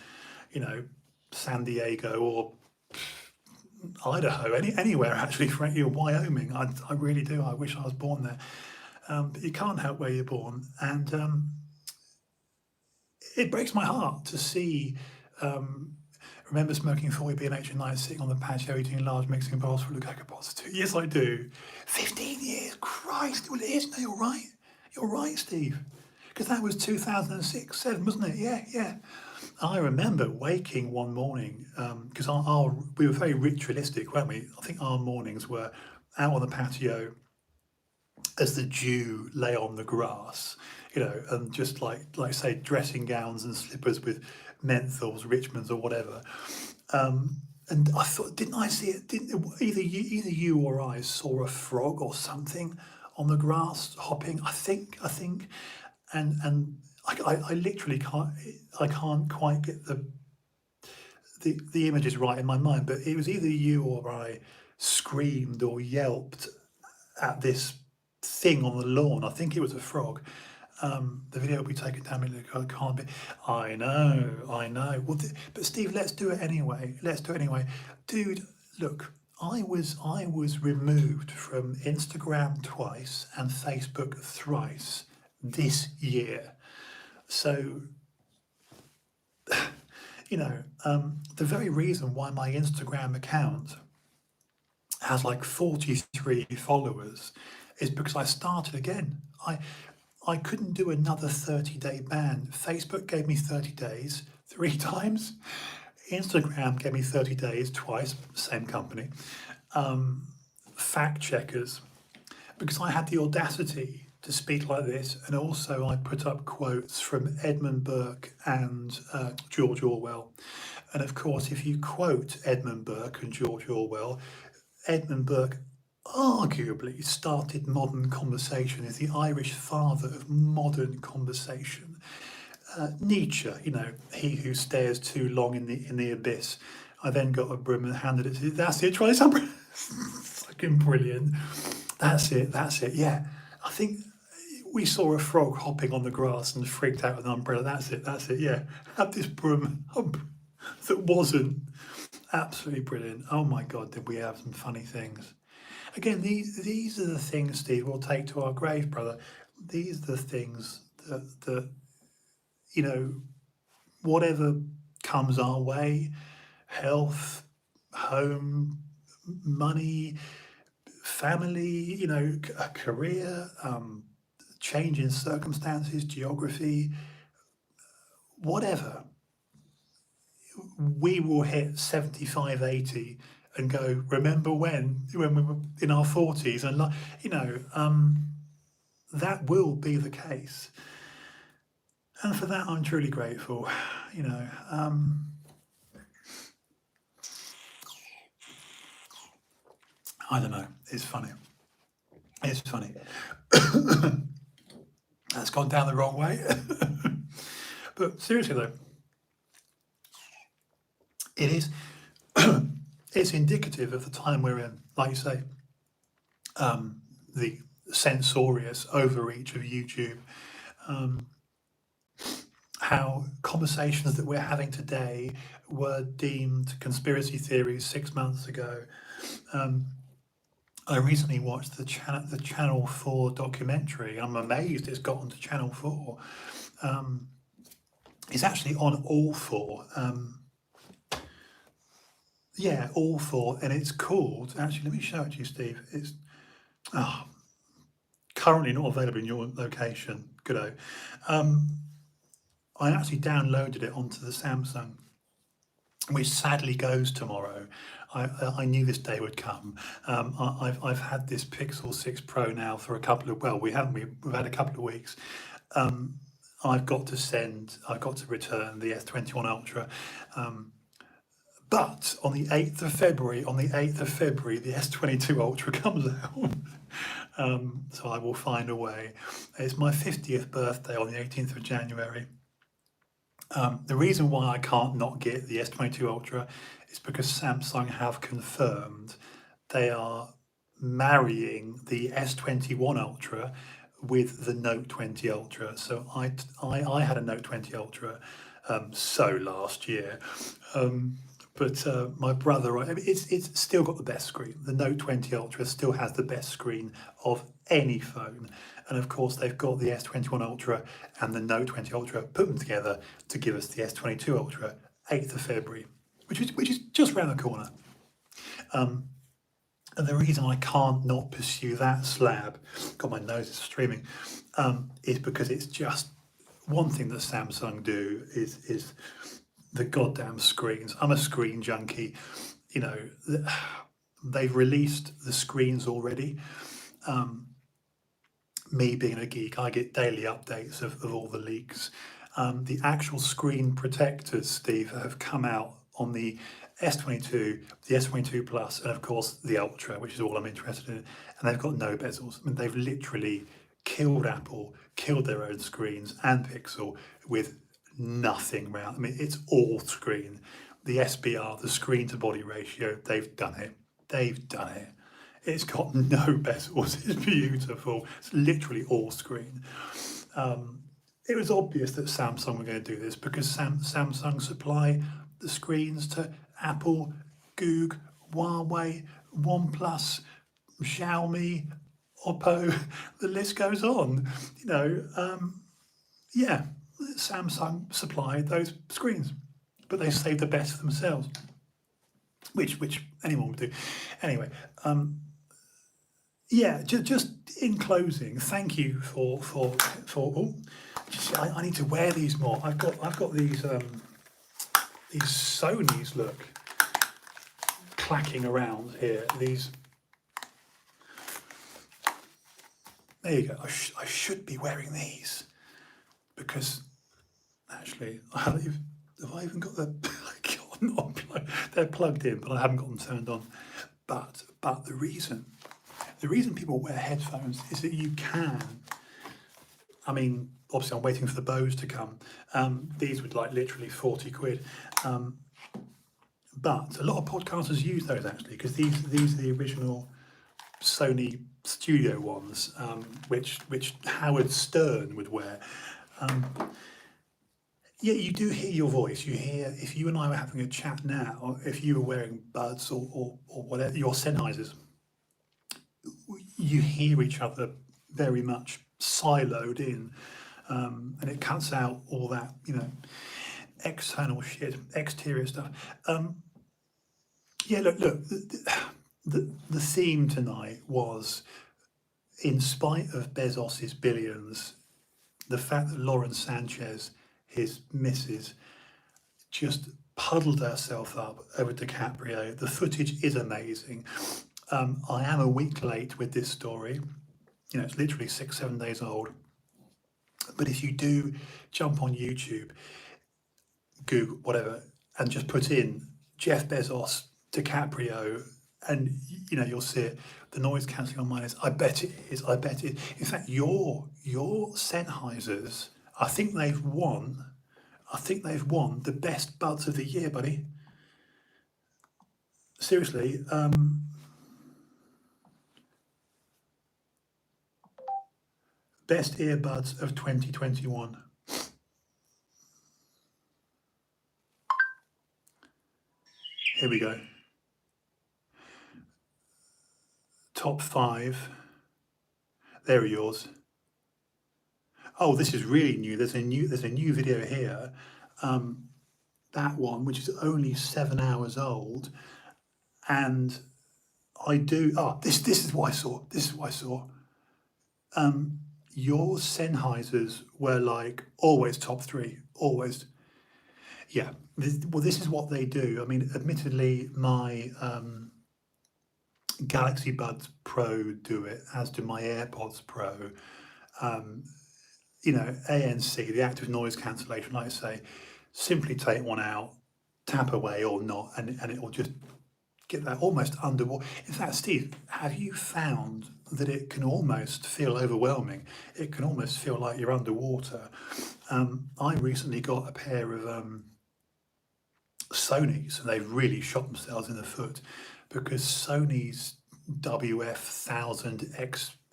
you know, San Diego or Idaho, anywhere actually, frankly, or Wyoming. I really do. I wish I was born there. But you can't help where you're born. And it breaks my heart to see. Remember smoking 40 B&H at night, sitting on the patio eating a large mixing bowls full of cocoa pods too. Yes, I do. 15 years, Christ. Well, it is. No, you're right. You're right, Steve. Because that was 2006, 7, wasn't it? Yeah, yeah. I remember waking one morning, because we were very ritualistic, weren't we? I think our mornings were out on the patio as the dew lay on the grass, you know, and just like say dressing gowns and slippers with menthols, Richmonds or whatever. And I thought, didn't I see it? Didn't either you or I saw a frog or something on the grass hopping? I think, and I literally can't quite get the images right in my mind, but it was either you or I screamed or yelped at this thing on the lawn. I think it was a frog. The video will be taken down. It can't be. I know. Well, but Steve, let's do it anyway. Dude. Look, I was removed from Instagram twice and Facebook thrice this year. So, you know, the very reason why my Instagram account has like 43 followers is because I started again. I couldn't do another 30-day ban. Facebook gave me 30 days 3 times. Instagram gave me 30 days twice, same company. Fact checkers, because I had the audacity to speak like this, and also I put up quotes from Edmund Burke and George Orwell. And of course, if you quote Edmund Burke and George Orwell, Edmund Burke arguably started modern conversation, is the Irish father of modern conversation. Nietzsche, you know, he who stares too long in the abyss. I then got a broom and handed it to, that's it, try this umbrella. Fucking brilliant. That's it, yeah. I think we saw a frog hopping on the grass and freaked out with an umbrella. That's it, yeah. Had this broom that wasn't. Absolutely brilliant. Oh my God, did we have some funny things. Again, these are the things, Steve, we'll take to our grave, brother. These are the things that you know, whatever comes our way, health, home, money, family, you know, a career, change in circumstances, geography, whatever, we will hit 75, 80 and go, remember when we were in our 40s, and you know, that will be the case. And for that, I'm truly grateful, you know. I don't know, it's funny. That's gone down the wrong way. But seriously though, it is, it's indicative of the time we're in, like you say, the censorious overreach of YouTube, how conversations that we're having today were deemed conspiracy theories 6 months ago. I recently watched the Channel 4 documentary. I'm amazed it's gotten to Channel 4. It's actually on All 4. Yeah, All 4, and it's called, actually, let me show it to you, Steve. It's currently not available in your location. Goodo. I actually downloaded it onto the Samsung, which sadly goes tomorrow. I knew this day would come. I've had this Pixel 6 Pro now for a couple of, well, we've had a couple of weeks. I've got to return the S21 Ultra. But on the 8th of February, the S22 Ultra comes out. So I will find a way. It's my 50th birthday on the 18th of January. The reason why I can't not get the S22 Ultra is because Samsung have confirmed they are marrying the S21 Ultra with the Note 20 Ultra. So I had a Note 20 Ultra last year. But my brother, I mean, it's still got the best screen. The Note 20 Ultra still has the best screen of any phone. And of course, they've got the S21 Ultra and the Note 20 Ultra, put them together to give us the S22 Ultra, 8th of February, which is just around the corner. And the reason I can't not pursue that slab, God, my nose is streaming, is because it's just one thing that Samsung do is the goddamn screens. I'm a screen junkie. You know, they've released the screens already. Me being a geek, I get daily updates of all the leaks. The actual screen protectors, Steve, have come out on the S22, the S22 Plus, and of course the Ultra, which is all I'm interested in. And they've got no bezels. I mean, they've literally killed Apple, killed their own screens and Pixel with nothing round. I mean, it's all screen. The SBR, the screen to body ratio, they've done it. They've done it. It's got no bezels. It's beautiful. It's literally all screen. It was obvious that Samsung were going to do this because Samsung supply the screens to Apple, Google, Huawei, OnePlus, Xiaomi, Oppo. The list goes on. You know, yeah, Samsung supplied those screens, but they saved the best for themselves, which anyone would do. Anyway, yeah, just in closing, thank you for oh, I need to wear these more. I've got these Sonys, look, clacking around here. These, there you go. I should be wearing these because actually have I even got the not plugged, they're plugged in, but I haven't got them turned on. But the reason people wear headphones is that you can. I mean, obviously, I'm waiting for the Bose to come. These would like literally 40 quid. But a lot of podcasters use those actually because these are the original Sony studio ones, which Howard Stern would wear. Yeah, you do hear your voice. You hear, if you and I were having a chat now, if you were wearing buds or whatever, your Sennheisers, you hear each other very much siloed in, and it cuts out all that, you know, external shit, exterior stuff. Yeah, look, the theme tonight was, in spite of Bezos's billions, the fact that Lauren Sanchez, his missus, just puddled herself up over DiCaprio. The footage is amazing. I am a week late with this story. You know, it's literally 6-7 days old. But if you do jump on YouTube, Google, whatever, and just put in Jeff Bezos, DiCaprio, and you know, you'll see it. The noise cancelling on mine is, I bet it is, I bet it. In fact, your Sennheisers, I think they've won the best buds of the year, buddy. Seriously, best earbuds of 2021. Here we go. Top 5. There are yours. Oh, this is really new. There's a new video here. That one, which is only 7 hours old, and I do. Oh, this is what I saw. This is what I saw. Your Sennheisers were like always top 3, always. Yeah. Well, this is what they do. I mean, admittedly, my Galaxy Buds Pro do it, as do my AirPods Pro. You know, ANC, the active noise cancellation, like I say, simply take one out, tap away or not, and it will just get that almost underwater. In fact, Steve, have you found that it can almost feel overwhelming? It can almost feel like you're underwater. I recently got a pair of Sony's, and they've really shot themselves in the foot because Sony's WF1000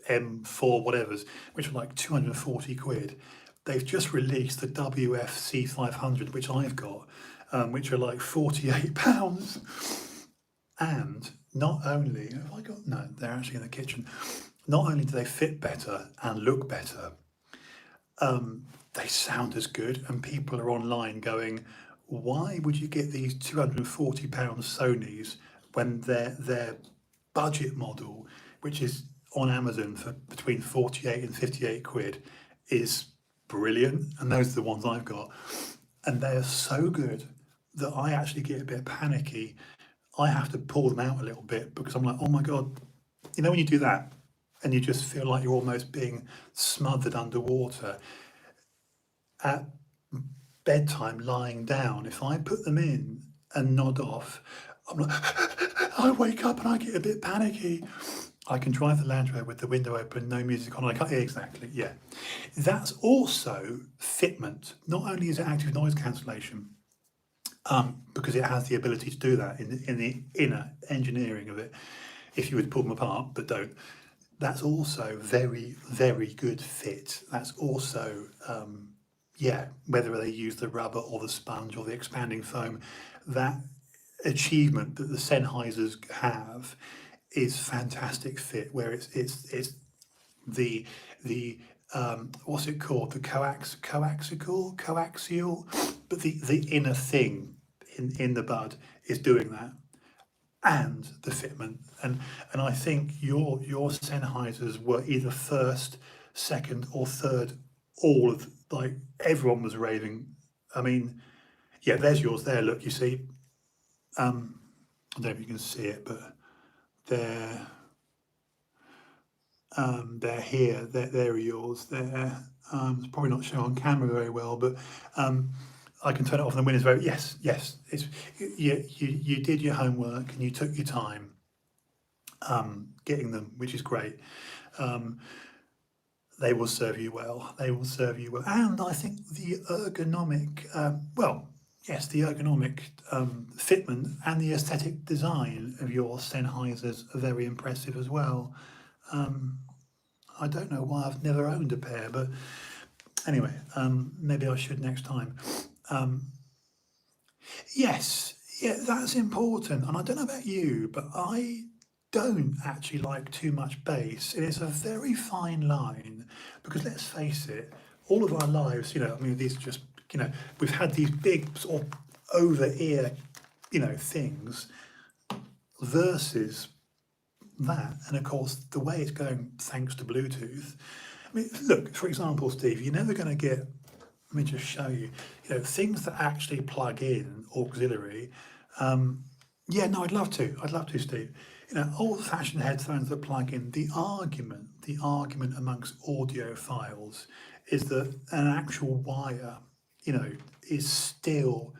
XM4 whatevers, which are like 240 quid. They've just released the WF-C500, which I've got, which are like £48. And not only have I got, no, they're actually in the kitchen. Not only do they fit better and look better, they sound as good, and people are online going, why would you get these £240 Sonys when their budget model, which is on Amazon for between 48 and 58 quid, is brilliant? And those are the ones I've got. And they are so good that I actually get a bit panicky. I have to pull them out a little bit because I'm like, oh my God, you know, when you do that and you just feel like you're almost being smothered underwater. At bedtime, lying down, if I put them in and nod off, I'm like, I wake up and I get a bit panicky. I can drive the Land Rover with the window open, no music on. I can't, exactly, yeah. That's also fitment. Not only is it active noise cancellation, because it has the ability to do that in the inner engineering of it, if you would pull them apart, but don't. That's also very, very good fit. That's also, yeah, whether they use the rubber or the sponge or the expanding foam, that achievement that the Sennheisers have is fantastic fit, where it's the what's it called, the coaxial, but the inner thing in the bud is doing that, and the fitment, and I think your Sennheisers were either first, second, or third. All of, like, everyone was raving. I mean, yeah, there's yours there. Look, you see. I don't know if you can see it, but they're here. They're yours. It's probably not shown on camera very well, but I can turn it off and the wind is very, yes. It's you did your homework and you took your time getting them, which is great. They will serve you well. They will serve you well. And I think the ergonomic, the ergonomic fitment and the aesthetic design of your Sennheisers are very impressive as well. I don't know why I've never owned a pair, but anyway, maybe I should next time. Yes, yeah, that's important. And I don't know about you, but I don't actually like too much bass. It is a very fine line, because let's face it, all of our lives, you know, I mean, these are just, you know, we've had these big sort of over-ear, you know, things versus that. And of course, the way it's going, thanks to Bluetooth. I mean, look, for example, Steve, you're never going to get, let me just show you, you know, things that actually plug in auxiliary. Yeah, no, I'd love to, Steve. You know, old-fashioned headphones that plug in, the argument amongst audiophiles is that an actual wire, you know, is still,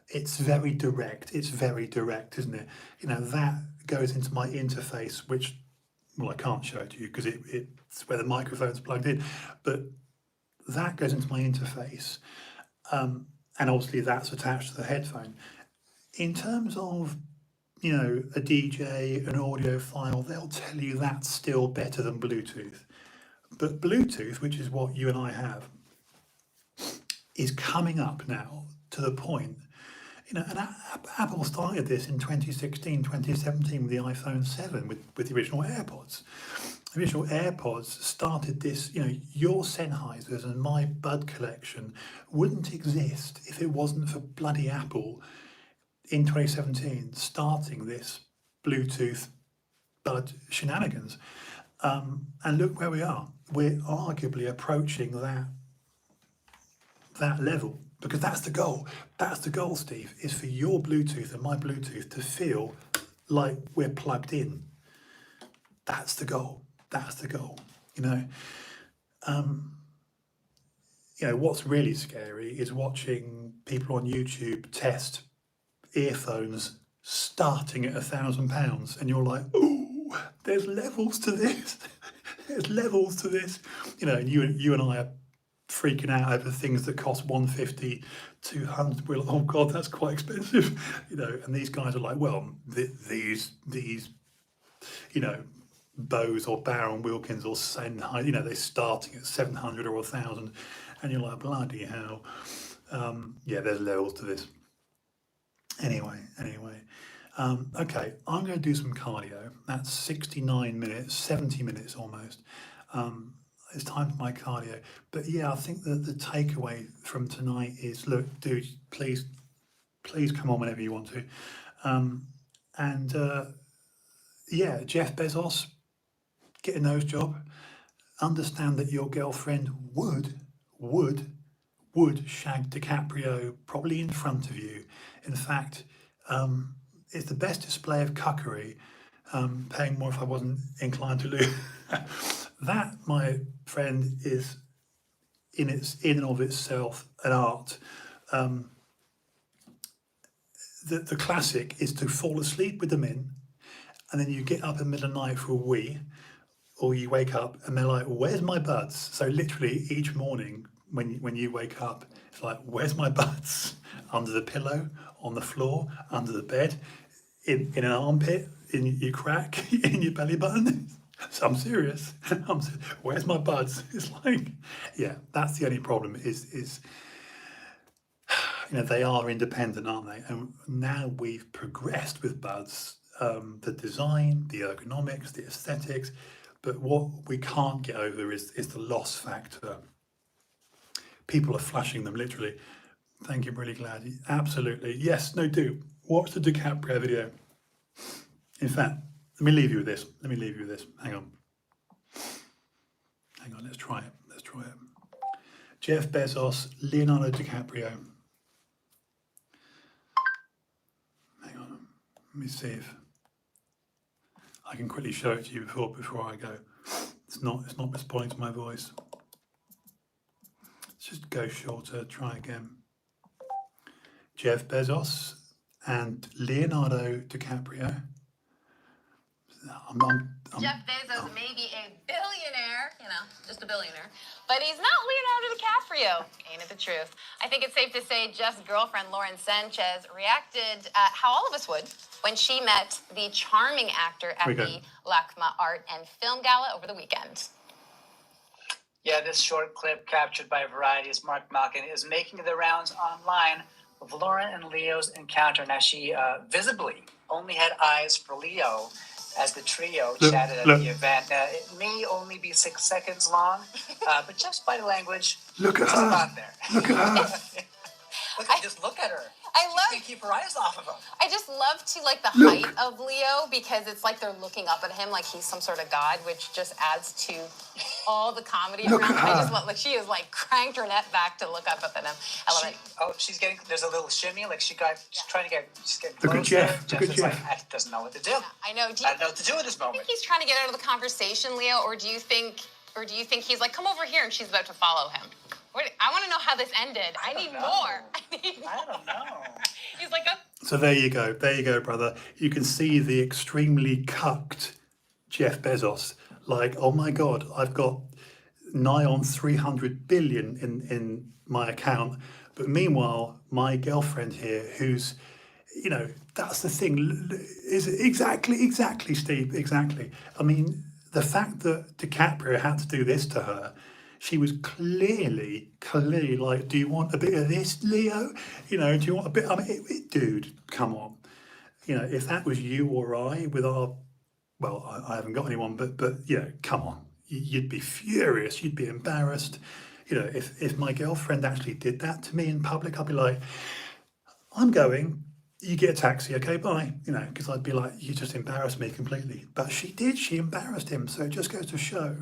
it's very direct, isn't it? You know, that goes into my interface, which, well, I can't show it to you because it's where the microphone's plugged in, but that goes into my interface, and obviously that's attached to the headphone. In terms of, you know, a DJ, an audiophile, they'll tell you that's still better than Bluetooth. But Bluetooth, which is what you and I have, is coming up now to the point, you know, and Apple started this in 2016, 2017 with the iPhone 7, with the original AirPods. The original AirPods started this, you know, your Sennheisers and my bud collection wouldn't exist if it wasn't for bloody Apple in 2017 starting this Bluetooth bud shenanigans. And look where we are. We're arguably approaching that level, because that's the goal. That's the goal, Steve, is for your Bluetooth and my Bluetooth to feel like we're plugged in. That's the goal. That's the goal. You know, what's really scary is watching people on YouTube test earphones starting at £1,000, and you're like, ooh, there's levels to this. There's levels to this. You know, and you and I are freaking out over things that cost 150, 200. We're like, oh God, that's quite expensive, you know. And these guys are like, well, these, you know, Bose or Baron Wilkins or Sennheiser, you know, they're starting at 700 or 1,000, and you're like, bloody hell. Yeah, there's levels to this. Anyway. Okay, I'm going to do some cardio. That's 69 minutes, 70 minutes almost. It's time for my cardio. But yeah, I think that the takeaway from tonight is, look, dude, please come on whenever you want to. Yeah, Jeff Bezos, get a nose job. Understand that your girlfriend would shag DiCaprio probably in front of you. In fact, it's the best display of cuckery. Paying more if I wasn't inclined to lose. That, my friend, is in and of itself an art. The classic is to fall asleep with them in, and then you get up in the middle of the night for a wee, or you wake up and they're like, "Where's my buds?" So literally each morning when you wake up, it's like, "Where's my buds?" Under the pillow, on the floor, under the bed, in an armpit, in your crack, in your belly button. So I'm serious. Where's my buds? It's like, yeah, that's the only problem is you know, they are independent, aren't they? And now we've progressed with buds, the design, the ergonomics, the aesthetics, but what we can't get over is the loss factor. People are flashing them literally. Thank you, I'm really glad. Absolutely. Yes, no, do. Watch the DiCaprio video. In fact, let me leave you with this. Hang on, let's try it. Jeff Bezos, Leonardo DiCaprio. Hang on, let me see if I can quickly show it to you before I go. It's not responding to my voice. Let's just go shorter, try again. Jeff Bezos and Leonardo DiCaprio. Jeff Bezos may be a billionaire, you know, just a billionaire, but he's not Leonardo DiCaprio. Ain't it the truth? I think it's safe to say Jeff's girlfriend, Lauren Sanchez, reacted how all of us would when she met the charming actor at the LACMA Art and Film Gala over the weekend. Yeah, this short clip captured by Variety's Mark Malkin is making the rounds online of Lauren and Leo's encounter. Now, she visibly only had eyes for Leo as the trio chatted at the event. Now, it may only be 6 seconds long, but just by the language, look at it's her. a lot there. Look at her. Just look at her. I She love. can't keep her eyes off of him. I just love to like the height of Leo because it's like they're looking up at him like he's some sort of god, which just adds to all the comedy around him. I just love like she is like cranked her neck back to look up at him. I love it. Oh, she's getting. There's a little shimmy, like she's trying to get. She's getting Look closer. at Jeff. Jeff is like, I doesn't know what to do. Yeah, I know. I don't know what to do at this moment. Do you think he's trying to get out of the conversation, Leo, or do you think he's like, come over here, and she's about to follow him? I want to know how this ended. I need more. I don't know. He's like, So there you go, brother. You can see the extremely cucked Jeff Bezos. Like, oh my God, I've got nigh on 300 billion in my account. But meanwhile, my girlfriend here, who's, you know, that's the thing. Is exactly, Steve, exactly. I mean, the fact that DiCaprio had to do this to her, she was clearly like, do you want a bit of this, Leo? You know, do you want a bit? I mean, dude, come on. You know, if that was you or I with our, well, I haven't got anyone, but you know, come on. You'd be furious. You'd be embarrassed. You know, if my girlfriend actually did that to me in public, I'd be like, I'm going. You get a taxi, okay, bye. You know, because I'd be like, you just embarrassed me completely. But she did. She embarrassed him. So it just goes to show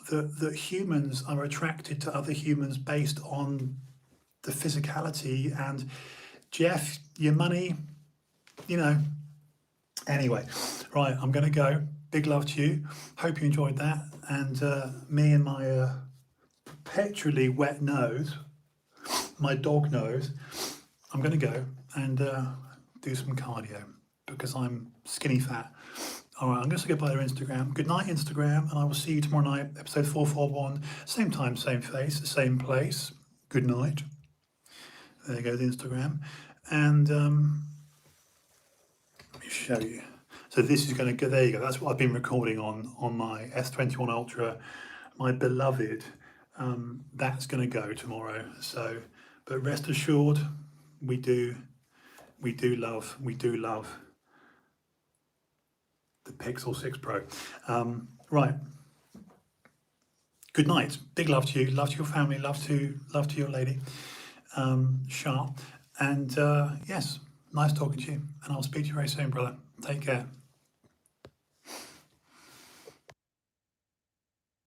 that humans are attracted to other humans based on the physicality. And Jeff, your money, you know. Anyway, right, I'm going to go. Big love to you. Hope you enjoyed that. And me and my perpetually wet nose, my dog nose, I'm going to go and do some cardio. because I'm skinny fat. All right, I'm going to go by their Instagram. Good night, Instagram, and I will see you tomorrow night, episode 441. Same time, same face, same place. Good night. There goes Instagram. And let me show you. So this is going to go, there you go. That's what I've been recording on my S21 Ultra, my beloved. That's going to go tomorrow. So, but rest assured, we do love the Pixel 6 Pro. Right. Good night. Big love to you. Love to your family. Love to your lady, Sharp. And yes, nice talking to you. And I'll speak to you very soon, brother. Take care.